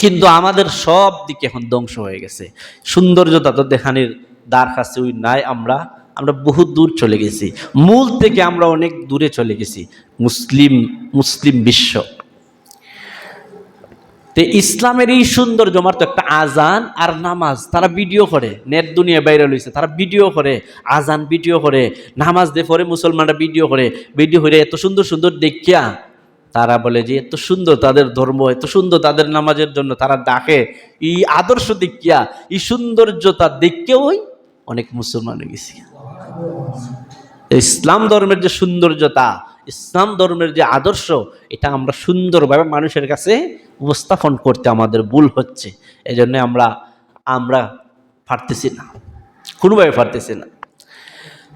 কিন্তু আমাদের সব দিকে এখন ধ্বংস হয়ে গেছে। সৌন্দর্যতা তো দেখানির দ্বার কাছে ওই নাই। আমরা বহু দূর চলে গেছি, মূল থেকে আমরা অনেক দূরে চলে গেছি। মুসলিম বিশ্ব তে ইসলামের এই সৌন্দর্য মাত্র একটা আজান আর নামাজ। তারা ভিডিও করে, নেট দুনিয়া বাইরে লইছে, তারা ভিডিও করে, আজান ভিডিও করে, নামাজ দিয়ে পরে মুসলমানরা ভিডিও করে এত সুন্দর সুন্দর দেখিয়া তারা বলে যে এত সুন্দর তাদের ধর্ম, এত সুন্দর তাদের নামাজের জন্য তারা ডাকে। এই আদর্শ দেখিয়া, এই সৌন্দর্যতা দেখেও অনেক মুসলমান হয়ে গেছে। ইসলাম ধর্মের যে সৌন্দর্যতা, ইসলাম ধর্মের যে আদর্শ, এটা আমরা সুন্দরভাবে মানুষের কাছে উপস্থাপন করতে আমাদের ভুল হচ্ছে। এই জন্য আমরা পারতেছি না, কোনোভাবে পারতেছি না।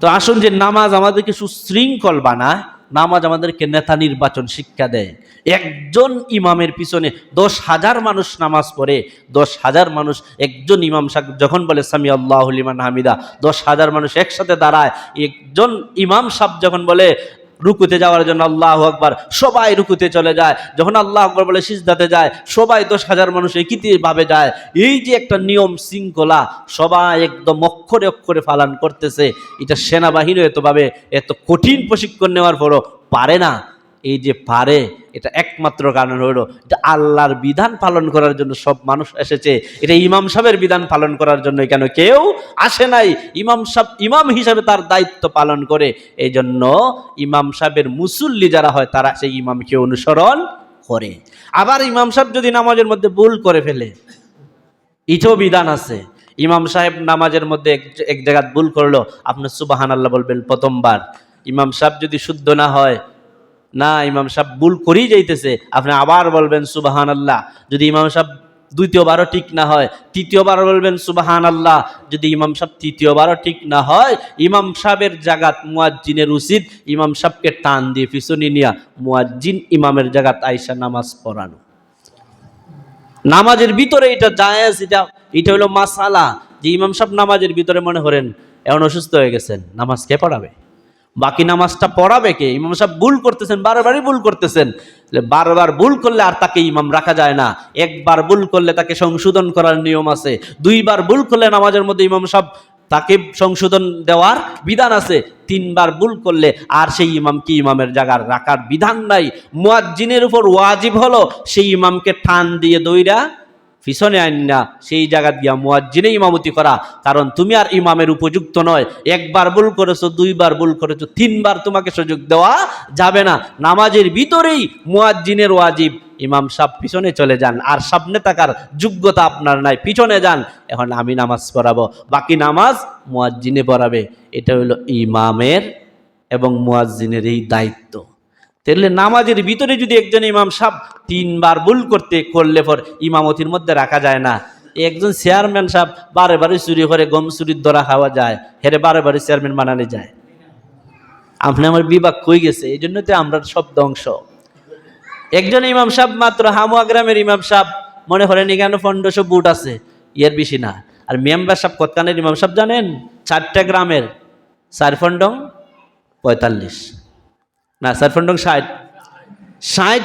তো আসুন যে নামাজ আমাদেরকে সুশৃঙ্খল বানায়, নামাজ আমাদেরকে নেতা নির্বাচন শিক্ষা দেয়। একজন ইমামের পিছনে 10,000 মানুষ নামাজ পড়ে, 10,000 মানুষ একজন ইমাম সাহেব যখন বলে সামি আল্লাহু লিমান হামিদা, 10,000 মানুষ একসাথে দাঁড়ায়। একজন ইমাম সাহেব যখন বলে রুকুতে যাওয়ার জন্য আল্লাহু আকবার, সবাই রুকুতে চলে যায়। যখন আল্লাহু আকবার বলে সিজদাতে যায়, সবাই 10,000 মানুষ একইভাবে যায়। এই যে একটা নিয়ম শৃঙ্খলা, সবাই একদম অক্ষরে অক্ষরে পালন করতেছে। এটা সেনাবাহিনী এত কঠিন প্রশিক্ষণ নেওয়ার পরও পারে না। এই যে পারে, এটা একমাত্র কারণ হলো এটা আল্লাহর বিধান পালন করার জন্য সব মানুষ এসেছে। এটা ইমাম সাহেবের বিধান পালন করার জন্য কেন কেউ আসে নাই। ইমাম সাহেব ইমাম হিসাবে তার দায়িত্ব পালন করে। এই জন্য ইমাম সাহেবের মুসল্লি যারা হয় তারা সেই ইমামকে অনুসরণ করে। আবার ইমাম সাহেব যদি নামাজের মধ্যে ভুল করে ফেলে, এটাও বিধান আছে। ইমাম সাহেব নামাজের মধ্যে এক জায়গায় ভুল করলো, আপনি সুবহানাল্লাহ বলবেন প্রথমবার। ইমাম সাহেব যদি শুদ্ধ না হয়, না ইমাম সাহেব ভুল করেই যাইতেছে, আপনি আবার বলবেন সুবহানাল্লাহ। যদি ইমাম সাহেব দ্বিতীয়বারও ঠিক না হয়, তৃতীয়বার বলবেন সুবহানাল্লাহ। যদি ইমাম সাহেব তৃতীয়বারও ঠিক না হয়, ইমাম সাহেবের জায়গাত মুয়াজ্জিনের উচিত ইমাম সাহেবকে টান দিয়ে পিছনে নিয়া মুয়াজ্জিন ইমামের জায়গাত আইসা নামাজ পড়ানো। নামাজের ভিতরে এটা জায়েজ, এটা হলো মাসালা যে ইমাম সাহেব নামাজের ভিতরে মনে করেন এমন অসুস্থ হয়ে গেছেন, নামাজ কে পড়াবে? বাকি নামাজটা পড়াবে কে? ইমাম সাহেব ভুল করতেছেন, বারবারই ভুল করতেছেন। বারবার ভুল করলে আর তাকে ইমাম রাখা যায় না। একবার ভুল করলে তাকে সংশোধন করার নিয়ম আছে। 2বার ভুল করলে নামাজের মধ্যে ইমাম সাহেব তাকে সংশোধন দেওয়ার বিধান আছে। 3বার ভুল করলে আর সেই ইমামকে ইমামের জায়গায় রাখার বিধান নাই। মুয়াজ্জিনের উপর ওয়াজিব হলো সেই ইমামকে টান দিয়ে দইরা পিছনে আইন না, সেই জায়গা দিয়া মুয়াজ্জিনে ইমামতি করা। কারণ তুমি আর ইমামের উপযুক্ত নয়। 1বার ভুল করেছো, 2বার ভুল করেছো, 3বার তোমাকে সুযোগ দেওয়া যাবে না। নামাজের ভিতরেই মুয়াজ্জিনের ওয়াজিব, ইমাম সাহেব পিছনে চলে যান, আর সামনে থাকার যোগ্যতা আপনার নাই, পিছনে যান। এখন আমি নামাজ পড়াবো, বাকি নামাজ মুয়াজ্জিনে পড়াবে। এটা হলো ইমামের এবং মুয়াজ্জিনের এই দায়িত্ব। তাহলে নামাজের ভিতরে যদি একজন ইমাম সাহেব 3বার ভুল করলে পর ইমামতির মধ্যে রাখা যায় না। একজন চেয়ারম্যান সাহেব বারে চুরি করে, গম চুরির ধরা খাওয়া যায়, হেরে বারে চেয়ারম্যান বানানো যায়। আপনি আমার বিভাগ কই গেছে? এই জন্য তো আমরা সব ধ্বংস। একজন ইমাম সাহেব মাত্র হামুয়া গ্রামের ইমাম সাহেব মনে করেন এখানে 1500 বুট আছে, এর বেশি না। আর মেম্বার সাহেব কতখানের ইমাম সাহেব জানেন? 4টা গ্রামের 4 ফন্ডং 45 না, 4 ফন্ডং 60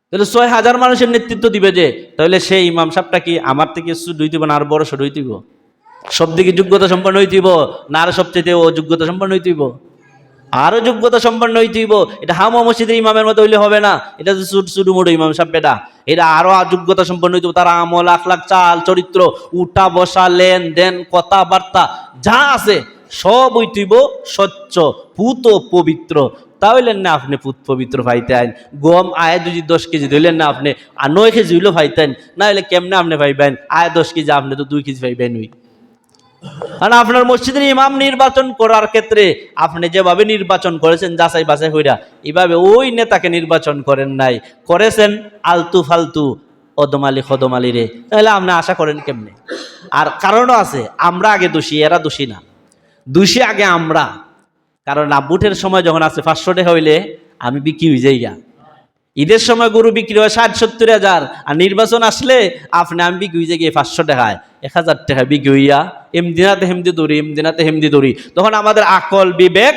তাহলে 6000 মানুষের নেতৃত্ব দিবে যে, তাহলে সেই ইমাম সাহেবটা কি আমার থেকে হইতিব না আর বড় সড় হইতিব? সব দিকে যোগ্যতা সম্পন্ন হইতিব না আরো সবচেয়ে অযোগ্যতা সম্পন্ন হইতিব? আরো যোগ্যতা সম্পন্ন হইতিব। এটা হামুয়া মসজিদের ইমামের মতো হইলে হবে না। এটা শুধু মোটো ইমাম সাহেব, এটা আরো যোগ্যতা সম্পন্ন হইতিব। তার আমল, আখলাক, চাল চরিত্র, উঠা বসা, লেনদেন, কথাবার্তা যা আছে সব হইতেইব স্বচ্ছ পুত পবিত্র। তাহলে না আপনি পুত পবিত্র পাইতেন। গম আয় যদি 10 কেজি ধরলেন না আপনি 9 কেজি হইলেও পাইতেন, না হলে কেমনে আপনি পাইবেন? আয় 10 কেজি, আপনি তো 2 কেজি পাইবেন। কারণ আপনার মসজিদের ইমাম নির্বাচন করার ক্ষেত্রে আপনি যেভাবে নির্বাচন করেছেন যাচাই বাছাই কইরা, এইভাবে ওই নেতাকে নির্বাচন করেন নাই, করেছেন আলতু ফালতু অদমালি খদমালি রে। তাহলে আপনি আশা করেন কেমনে? আর কারণও আছে, আমরা আগে দোষী, এরা দোষী না। দোষী আগে আমরা। কারণ বুটের সময় যখন আছে 500 টাকা হইলে আমি বিক্রি হয়ে যাই গা। ঈদের সময় গরু বিক্রি হয় 60-70 হাজার, আর নির্বাচন আসলে আমি বিক্রি হয়ে যাই 500 টাকায়, 1000 টাকা বিক্রি হইয়া এমদিনাতে হেমদি দৌড়ি, এমদিনাতে হেমদি দৌড়ি। তখন আমাদের আকল বিবেক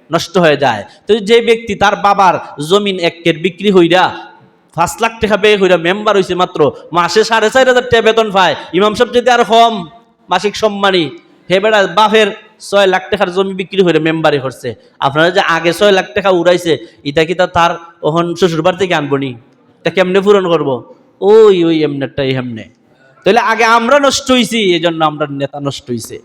নষ্ট হয়ে যায়। তো যে ব্যক্তি তার বাবার জমিন 1 কের বিক্রি হইয়া 5 লাখ টাকা ব্যয় হইয়া মেম্বার হয়েছে, মাত্র মাসে 4,500 টাকা বেতন পায়, ইমাম সাহেব যদি আর কম মাসিক সম্মানী, হে বেড়া বাপের 6 লাখ টাকার জমি বিক্রি হয়ে মেম্বারি করছে। আপনারা যে আগে 6 লাখ টাকা উড়াইছে, এটা কি তার ওহন শ্বশুর বাড়ি থেকে আনবনি? তা কেমনে পূরণ করবো? ওই এমনেটাই হেমনে। তাহলে আগে আমরা নষ্ট হইছি, এই জন্য আমরা নেতা নষ্ট হইছে।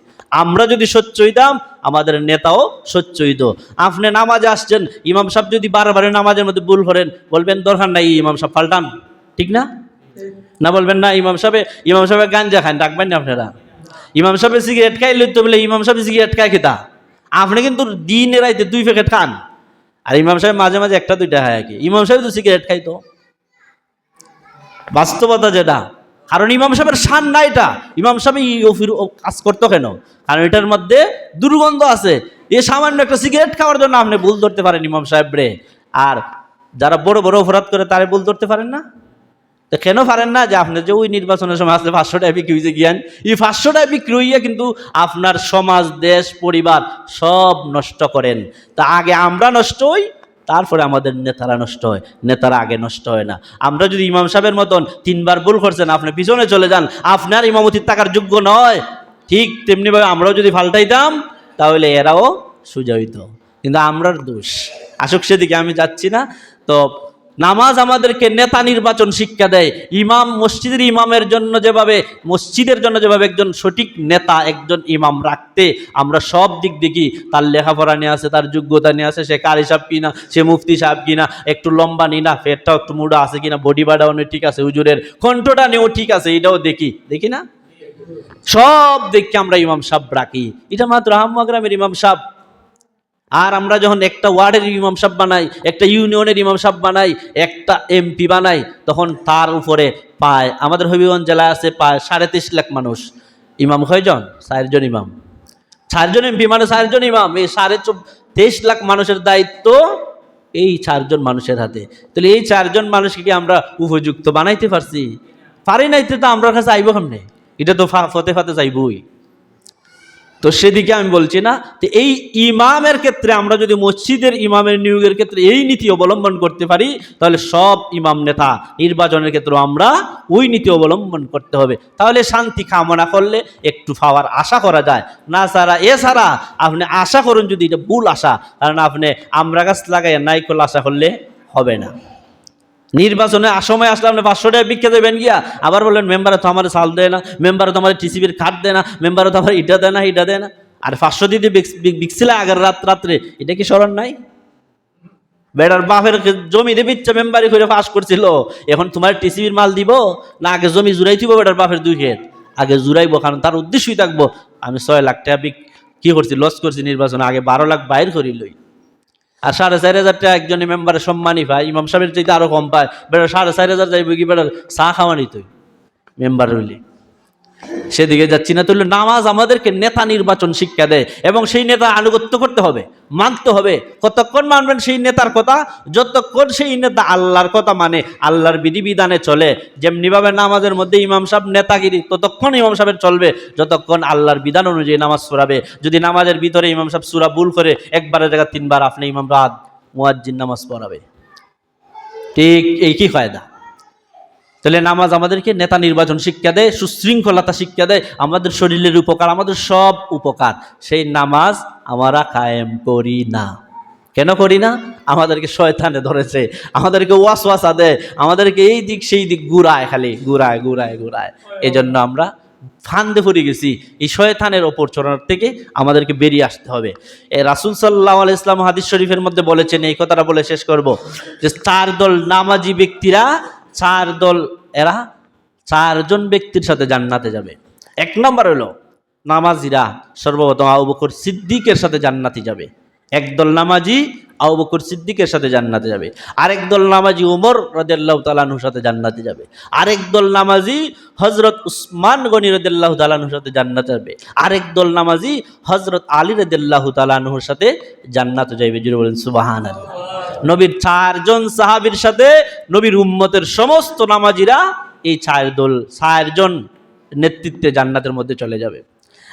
আমরা যদি স্বচ্ছ হইতাম, আমাদের নেতাও স্বচ্ছ হইত। আপনি নামাজে আসছেন, ইমাম সাহেব যদি বারবার নামাজের মধ্যে ভুল করেন, বলবেন দরকার নাই ইমাম সাহেব পাল্টান, ঠিক না? না বলবেন না ইমাম সাহেব গাঞ্জা খান, ডাকবেন না আপনারা? ইমাম সাহেব সিগারেট খাই লইতে বলে ইমাম সাহেব সিগারেট খায় খেতা, আপনি কিন্তু দিনে রাইতে 2 প্যাকেট খান, আর ইমাম সাহেব মাঝে মাঝে 1-2টা খায়। কি ইমাম সাহেব তো সিগারেট খাইতো, বাস্তবতা যেটা। কারণ ইমাম সাহেবের শান না এটা। ইমাম সাহেব কাজ করতো কেন? কারণ এটার মধ্যে দুর্গন্ধ আছে। এই সামান্য একটা সিগারেট খাওয়ার জন্য আপনি ভুল ধরতে পারেন ইমাম সাহেব রে। আর যারা বড় বড় অপরাধ করে তারে ভুল ধরতে পারেন না? তো কেন পারেন না? যে আপনি যে ওই নির্বাচনের সময় আসলে 500 টাকা বিক্রি হয়েছে গিয়ান, এই 500 টাকা বিক্রি হইয়া কিন্তু আপনার সমাজ, দেশ, পরিবার সব নষ্ট করেন। তা আগে আমরা নষ্ট হই, তারপরে আমাদের নেতারা নষ্ট হয়। নেতারা আগে নষ্ট হয় না। আমরা যদি ইমাম সাহেবের মতন 3 বার ভুল করছেন, আপনি পিছনে চলে যান, আপনার ইমামতির টাকার যোগ্য নয়, ঠিক তেমনিভাবে আমরাও যদি পাল্টাইতাম, তাহলে এরাও সোজা হইতো। কিন্তু আমরার দোষ। আসুক সেদিকে আমি যাচ্ছি না। তো নামাজ আমাদেরকে নেতা নির্বাচন শিক্ষা দেয়। ইমাম, মসজিদের ইমামের জন্য যেভাবে, মসজিদের জন্য যেভাবে একজন সঠিক নেতা, একজন ইমাম রাখতে আমরা সব দিক দেখি, তার লেখাপড়া নিয়ে আছে, তার যোগ্যতা নিয়ে আছে, সে কারি সাহেব কিনা, সে মুফতি সাহেব কিনা, একটু লম্বা নি না, পেটটাও একটু মুড়া আছে কিনা, বডি বাড়াও ঠিক আছে, হুজুরের কণ্ঠটা নিয়েও ঠিক আছে, এটাও দেখি না? সব দেখে আমরা ইমাম সাহেব রাখি। এটা মাত্র আহম্মগ্রামের ইমাম সাহেব। আর আমরা যখন একটা ওয়ার্ডের ইমাম সাহেব বানাই, একটা ইউনিয়নের ইমাম সাহেব বানাই, একটা এমপি বানাই, তখন তার উপরে পায়, আমাদের হবিগঞ্জ জেলায় আছে পায় 23.5 লাখ মানুষ। ইমাম কয়জন? 4 জন ইমাম। 4 জন এমপি মানে 4 জন ইমাম। এই 23.5 লাখ মানুষের দায়িত্ব এই 4 জন মানুষের হাতে। তাহলে এই 4 জন মানুষকে কি আমরা উপযুক্ত বানাইতে পারছি? পারি নাইতে তো আমরা কাছে আইব কেমনে? এটা তো ফতে চাইবই। তো সেদিকে আমি বলছি না। তো এই ইমামের ক্ষেত্রে আমরা যদি মসজিদের ইমামের নিয়োগের ক্ষেত্রে এই নীতি অবলম্বন করতে পারি, তাহলে সব ইমাম নেতা নির্বাচনের ক্ষেত্রে আমরা ওই নীতি অবলম্বন করতে হবে। তাহলে শান্তি কামনা করলে একটু পাওয়ার আশা করা যায়। না এছাড়া আপনি আশা করুন যদি, এটা ভুল আশা। কারণ আপনি আমরা গাছ লাগাইয়া নাইকল আশা করলে হবে না। নির্বাচনে সময় আসলে আপনি 500 টাকা ভিক্ষা দেবেন গিয়া, আবার বললেন মেম্বারে তো আমার চাল দেয় না, মেম্বারে তো আমার টিসিবির কার্ড দেয় না, মেম্বারে তো আমার এটা দেয় না। আর 500 দিতে বিকছিল আগের রাত্রে, এটা কি স্মরণ নাই? বেড়ার বাপের জমি দেবে ইচ্ছা মেম্বারি করে পাস করছিল, এখন তোমার টিসিবির মাল দিব না? আগে জমি জুড়াই দিব বেড়ার বাপের 2 ক্ষেত আগে জুড়াইবো। কারণ তার উদ্দেশ্যই থাকবো আমি 6 লাখ টাকা কি করছি, লস করছি নির্বাচনে, আগে 12 লাখ বাইর করি লই। আর 4,500 টাকা একজনের মেম্বারের সম্মানই পায়, ইমাম সাহেবের চাইতে আরো কম পায়। বেড়া 4,500 যাইব কি বেড়ার চা খাওয়ানি তুই মেম্বার হইলে। সেদিকে যাচ্ছি না। তাহলে নামাজ আমাদেরকে নেতা নির্বাচন শিক্ষা দেয়, এবং সেই নেতা আনুগত্য করতে হবে, মানতে হবে। কতক্ষণ মানবেন সেই নেতার কথা? যতক্ষণ সেই নেতা আল্লাহর কথা মানে, আল্লাহর বিধিবিধানে চলে। যেমনিভাবে নামাজের মধ্যে ইমাম সাহেব নেতাগিরি, ততক্ষণ ইমাম সাহেবের চলবে যতক্ষণ আল্লাহর বিধান অনুযায়ী নামাজ পড়াবে। যদি নামাজের ভিতরে ইমাম সাহেব সূরা ভুল করে, একবারের জায়গা 3 বার আপনি ইমাম রাত মুয়াজ্জিন নামাজ পড়াবে, ঠিক এই কি ফায়দা? তাহলে নামাজ আমাদেরকে নেতা নির্বাচন শিক্ষা দেয়, সুশৃঙ্খলতা শিক্ষা দেয়, আমাদের শরীরের উপকার, আমাদের সব উপকার। সেই নামাজ আমরা কায়েম করি না। কেন করি না? আমাদেরকে শয়তানে ধরেছে, আমাদেরকে ওয়াসওয়াসা দেয়, আমাদেরকে এই দিক সেই দিক ঘুরায়, খালি ঘুরায়। এই জন্য আমরা ফান্দে পড়ে গেছি, এই শয়তানের ওপর চড়ার থেকে আমাদেরকে বেরিয়ে আসতে হবে। এই রাসূল সাল্লাল্লাহু আলাইহি ওয়াসাল্লাম হাদিস শরীফের মধ্যে বলেছেন, এই কথাটা বলে শেষ করব, যে 4 দল নামাজি ব্যক্তিরা, 4 দল, এরা 4 জন ব্যক্তির সাথে জান্নাতে যাবে। 1 নম্বর হলো নামাজিরা সর্বপ্রথম আবু বকর সিদ্দিকের সাথে জান্নাতে যাবে। একদল নামাজি আবু বকর সিদ্দিকের সাথে জান্নাতে যাবে, আরেক দল নামাজি উমর রাদিয়াল্লাহু তাআলা আনহুর সাথে জান্নাতে যাবে, আরেক দল নামাজি হযরত উসমান গনি রাদিয়াল্লাহু তাআলা আনহুর সাথে জান্নাতে যাবে, আরেক দল নামাজি হযরত আলী রাদিয়াল্লাহু তাআলা আনহুর সাথে জান্নাতে যাবে। জুড়ে বলেন সুবহানাল্লাহ। নবীর 4 জন সাহাবীর সাথে নবীর উম্মতের সমস্ত নামাজিরা এই 4 জন নেতৃত্বে জান্নাতের মধ্যে চলে যাবে।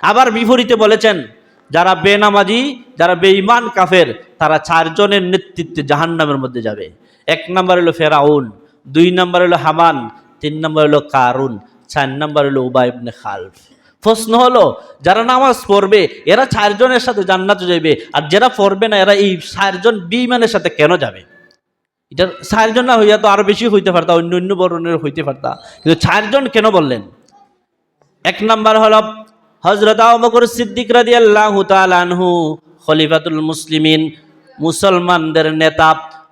আবার বিপরীতে বলেছেন, যারা বেনামাজি, যারা বেঈমান কাফের, তারা 4 জনের নেতৃত্বে জাহান্নামের মধ্যে যাবে। 1 নম্বর হলো ফেরাউন, 2 নম্বর হলো হামান, 3 নম্বর হলো কারুন, 4 নম্বর হলো উবাই ইবনে খালফ। প্রশ্ন হলো, যারা নামাজ পড়বে এরা 4 জনের সাথে জান্নাতে যাবে, আর যারা পড়বে না এরা এই 4 জন বেঈমানের সাথে কেন যাবে? এটা 4 জন না হইয়া তো আরো বেশি হইতে পারতা, অন্য অন্য বর্ণের হইতে পারতা, কিন্তু 4 জন কেন বললেন? 1 নম্বর হলো হযরত আবু বকর সিদ্দিক রাদিয়াল্লাহু তাআলা আনহু, খলিফাতুল মুসলিমিন, মুসলমানদের নেতা,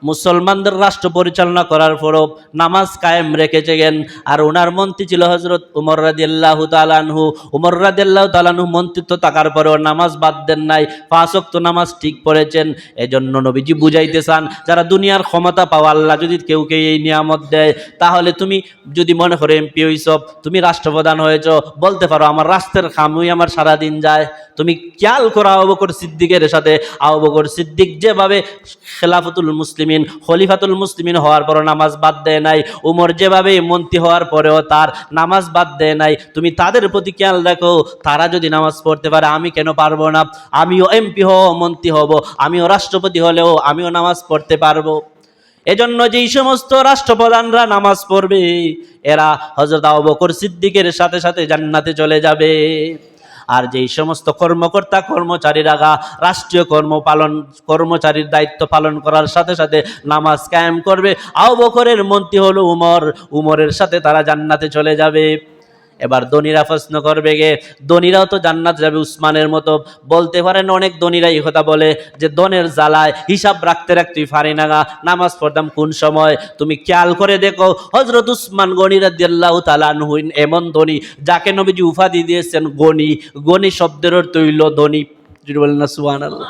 মুসলমানদের রাষ্ট্র পরিচালনা করার পরও নামাজ কায়েম রেখেছিলেন। আর ওনার মন্ত্রী ছিল হযরত উমর রাদিয়াল্লাহু তাআলা আনহু। উমর রাদিয়াল্লাহু তাআলা আনহু মন্ত্রিত্ব থাকার পরেও নামাজ বাদ দেন নাই, 5 ওয়াক্ত নামাজ ঠিক পড়েছেন। এজন্য নবীজি বুঝাইতে চান, যারা দুনিয়ার ক্ষমতা পাওয়া, আল্লাহ যদি কেউ এই নিয়ামত দেয়, তাহলে তুমি যদি মনে করো এমপি হইছ, তুমি রাষ্ট্রপ্রধান হয়েছ, বলতে পারো আমার রাষ্ট্রের খামুই আমার সারাদিন যায়। তুমি খেয়াল করো আবু বকর সিদ্দিকের সাথে, আবু বকর সিদ্দিক যেভাবে খেলাফতুল মুসলিমিন, খলিফাতুল মুসলিমিন হওয়ার পর নামাজ বাদ দেয় নাই, উমর যেভাবে মন্ত্রী হওয়ার পরেও তার নামাজ বাদ দেয় নাই, তুমি তাদের প্রতি খেয়াল রাখো। তারা যদি নামাজ পড়তে পারে, আমি কেন পারবো না? আমিও এমপি হব, মন্ত্রী হব, আমিও রাষ্ট্রপতি হলেও আমিও নামাজ পড়তে পারবো। এজন্য যেই সমস্ত রাষ্ট্রপ্রধানরা নামাজ পড়বে, এরা হযরত আবু বকর সিদ্দিকের সাথে সাথে জান্নাতে চলে যাবে। আর যেই সমস্ত কর্মকর্তা কর্মচারীরা রাষ্ট্রীয় কর্মচারীর দায়িত্ব পালন করার সাথে সাথে নামাজ কায়েম করবে, আবু বকরের মন্ত্রী হলো উমর, উমরের সাথে তারা জান্নাতে চলে যাবে। এবার ধনীরা প্রশ্ন করবে, ধনীরাও তো জান্নাত যাবে উসমানের মতো। বলতে পারেন অনেক ধনীরা এই কথা বলে যে ধনের জ্বালায় হিসাব রাখতে রাখতেই পারি না, নামাজ পড়তাম কোন সময়। তুমি খেয়াল করে দেখো, হযরত উসমান গনি রাদিয়াল্লাহু তাআলা আনহু এমন ধনী, যাকে নবীজি উপাধি দিয়েছেন গনি। গনি শব্দের অর্থ হইল ধনী। বলেন না সুবহানাল্লাহ।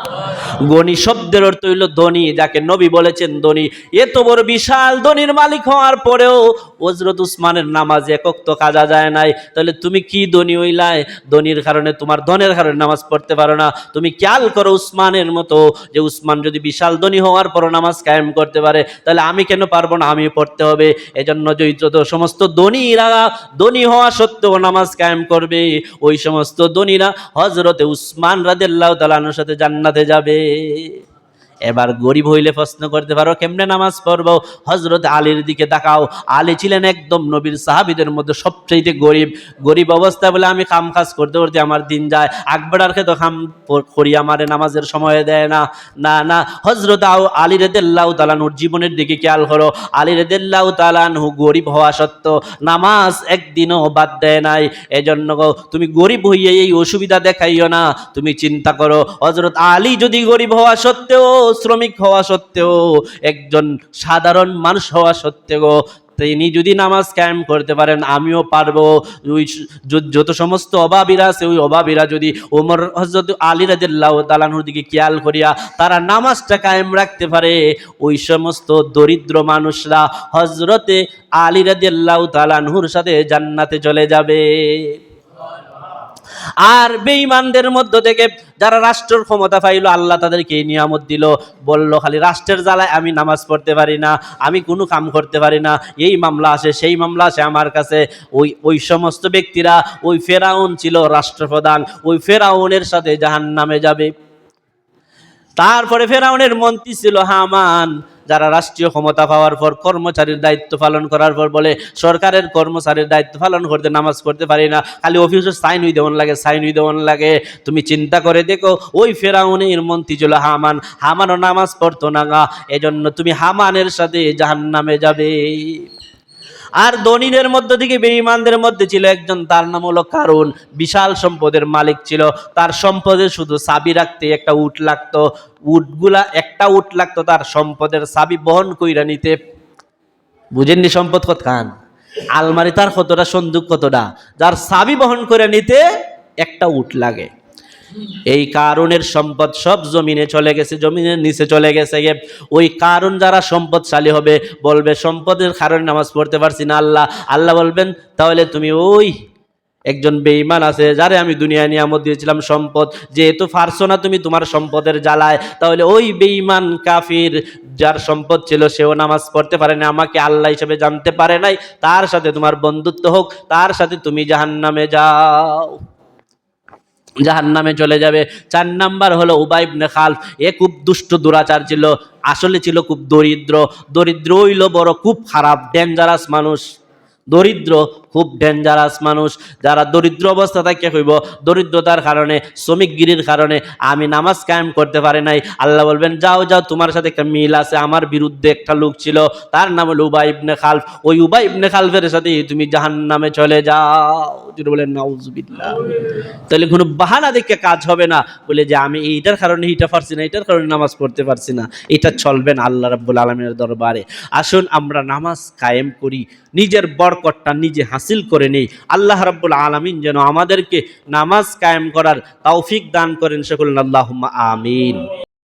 গনি শব্দের অর্থ হইল ধনী, যাকে নবী বলেছেন ধনী। এত বড় বিশাল ধনীর মালিক হওয়ার পরেও হযরত উসমানের নামাজ একক তো কাজা যায় নাই, তাহলে তুমি কি ধনী হইলাই? ধনীর কারণে, তোমার ধনের কারণে নামাজ পড়তে পারো না। তুমি খেয়াল করো উসমানের মতো, যে উসমান যদি বিশাল ধনী হওয়ার পরও নামাজ কায়েম করতে পারে, তাহলে আমি কেন পারবো না? আমি পড়তে হবে। এজন্য যত সমস্ত ধনীরা ধনী হওয়া সত্ত্বেও নামাজ কায়েম করবে, ওই সমস্ত ধনীরা হযরতে উসমান রাদিয়াল্লাহু তাআলা আনহুর সাথে জান্নাতে যাবে। এবার গরিব হইলে প্রশ্ন করতে পারো কেমনে নামাজ পড়বো? হযরত আলীর দিকে তাকাও। আলী ছিলেন একদম নবীর সাহাবীদের মধ্যে সবচেয়ে গরিব। গরিব অবস্থা বলে আমি কাম কাজ করতে করতে আমার দিন যায়, আকবরারকে তো কাম করি, আমারে নামাজের সময় দেয় না। না না, হযরত আলী রাদিয়াল্লাহু তাআলা আনহুর জীবনের দিকে খেয়াল করো। আলী রাদিয়াল্লাহু তাআলা আনহু গরিব হওয়া সত্ত্বেও নামাজ একদিনও বাদ দেয় নাই। এজন্য তুমি গরিব হইয়া এই অসুবিধা দেখাইও না। তুমি চিন্তা করো, হযরত আলী যদি গরিব হওয়া সত্ত্বেও, শ্রমিক হওয়া সত্ত্বেও, একজন সাধারণ মানুষ হওয়া সত্ত্বেও তিনি যদি নামাজ কায়েম করতে পারেন, আমিও পারবো। ওই যত সমস্ত অভাবীরা আছে, ওই অভাবীরা যদি ওমর হযরত আলী রাদিয়াল্লাহু তাআলা আনহুর দিকে খেয়াল করিয়া তারা নামাজটা কায়েম রাখতে পারে, ওই সমস্ত দরিদ্র মানুষরা হযরতে আলী রাদিয়াল্লাহু তাআলা আনহুর সাথে জান্নাতে চলে যাবে। আর বেঈমানদের মধ্য থেকে যারা রাষ্ট্রের ক্ষমতা পাইল, আল্লাহ তাদেরকে এই নিয়ামত দিল, বলল খালি রাষ্ট্রের জ্বালায় আমি নামাজ পড়তে পারি না, আমি কোনো কাম করতে পারি না, এই মামলা আসে সেই মামলা আসে আমার কাছে। ওই সমস্ত ব্যক্তিরা, ওই ফেরাউন ছিল রাষ্ট্রপ্রধান, ওই ফেরাউনের সাথে জাহান্নামে যাবে। তারপরে ফেরাউনের মন্ত্রী ছিল হামান, যারা রাষ্ট্রীয় ক্ষমতা পাওয়ার পর কর্মচারীর দায়িত্ব পালন করার পর বলে সরকারের কর্মচারীর দায়িত্ব পালন করতে নামাজ পড়তে পারি না, খালি অফিসের সাইন হই দেওয়ান লাগে। তুমি চিন্তা করে দেখো, ওই ফেরাউনের মন্ত্রী ছিল হামান, হামানও নামাজ পড়তো না, এজন্য তুমি হামানের সাথে জাহান্নামে যাবে। আর ধনীদের মধ্য থেকে বেঈমানদের মধ্যে ছিল একজন, তার নাম হলো কারুন। বিশাল সম্পদের মালিক ছিল, তার সম্পদে শুধু চাবি রাখতে একটা উট লাগতো, একটা উট লাগতো তার সম্পদের চাবি বহন কইরা নিতে। বুঝেননি সম্পদ কত খান? আলমারি তার কতটা, সন্দুক কতটা, যার চাবি বহন করে নিতে একটা উট লাগে। এই কারুনের সম্পদ সব জমিনে চলে গেছে, জমিনের নিচে চলে গেছে। ওই কারুন যারা সম্পদশালী হবে বলবে সম্পদের কারণে নামাজ পড়তে পারছি না আল্লাহ। আল্লাহ বলবেন তাহলে তুমি ওই একজন বেঈমান আছে যারে আমি দুনিয়া নিয়ামত দিয়েছিলাম সম্পদ, যেহেতু পারছো না তুমি তোমার সম্পদের জ্বালায়, তাহলে ওই বেঈমান কাফির যার সম্পদ ছিল সেও নামাজ পড়তে পারে না, আমাকে আল্লাহ হিসেবে জানতে পারে নাই, তার সাথে তোমার বন্ধুত্ব হোক, তার সাথে তুমি জাহান্নামে যাও, জাহান্নামে চলে যাবে। 4 নাম্বার হলো উবাই ইবনে খালফ। এ খুব দুষ্ট দুরাচার ছিল, আসলে ছিল খুব দরিদ্র হইল বড়, খুব খারাপ ডেঞ্জারাস মানুষ। দরিদ্র খুব ডেঞ্জারাস মানুষ। যারা দরিদ্র অবস্থা থাকে হইব, দরিদ্রতার কারণে, শ্রমিকগিরির কারণে আমি নামাজ কায়েম করতে পারি নাই, আল্লাহ বলবেন যাও যাও, তোমার সাথে একটা মিল আছে, আমার বিরুদ্ধে একটা লোক ছিল, তার নাম হলো উবাই ইবনে খালফ, ওই উবাই ইবনে খালফের সাথে তুমি জাহান্নামে চলে যাও। যদি বলেন নাউজুবিল্লাহ, তাহলে কোনো বাহানা দেখে কাজ হবে না, বলে যে আমি এইটার কারণে এইটা পারছি না, এইটার কারণে নামাজ পড়তে পারছি না, এটা চলবে না আল্লাহ রাব্বুল আলামিনের দরবারে। আসুন আমরা নামাজ কায়েম করি, নিজের বরকতটা নিজে হাসিল করে নেই। আল্লাহ রাব্বুল আলামিন যেন আমাদেরকে নামাজ কায়েম করার তৌফিক দান করেন, সকল আল্লাহুম্মা আমিন।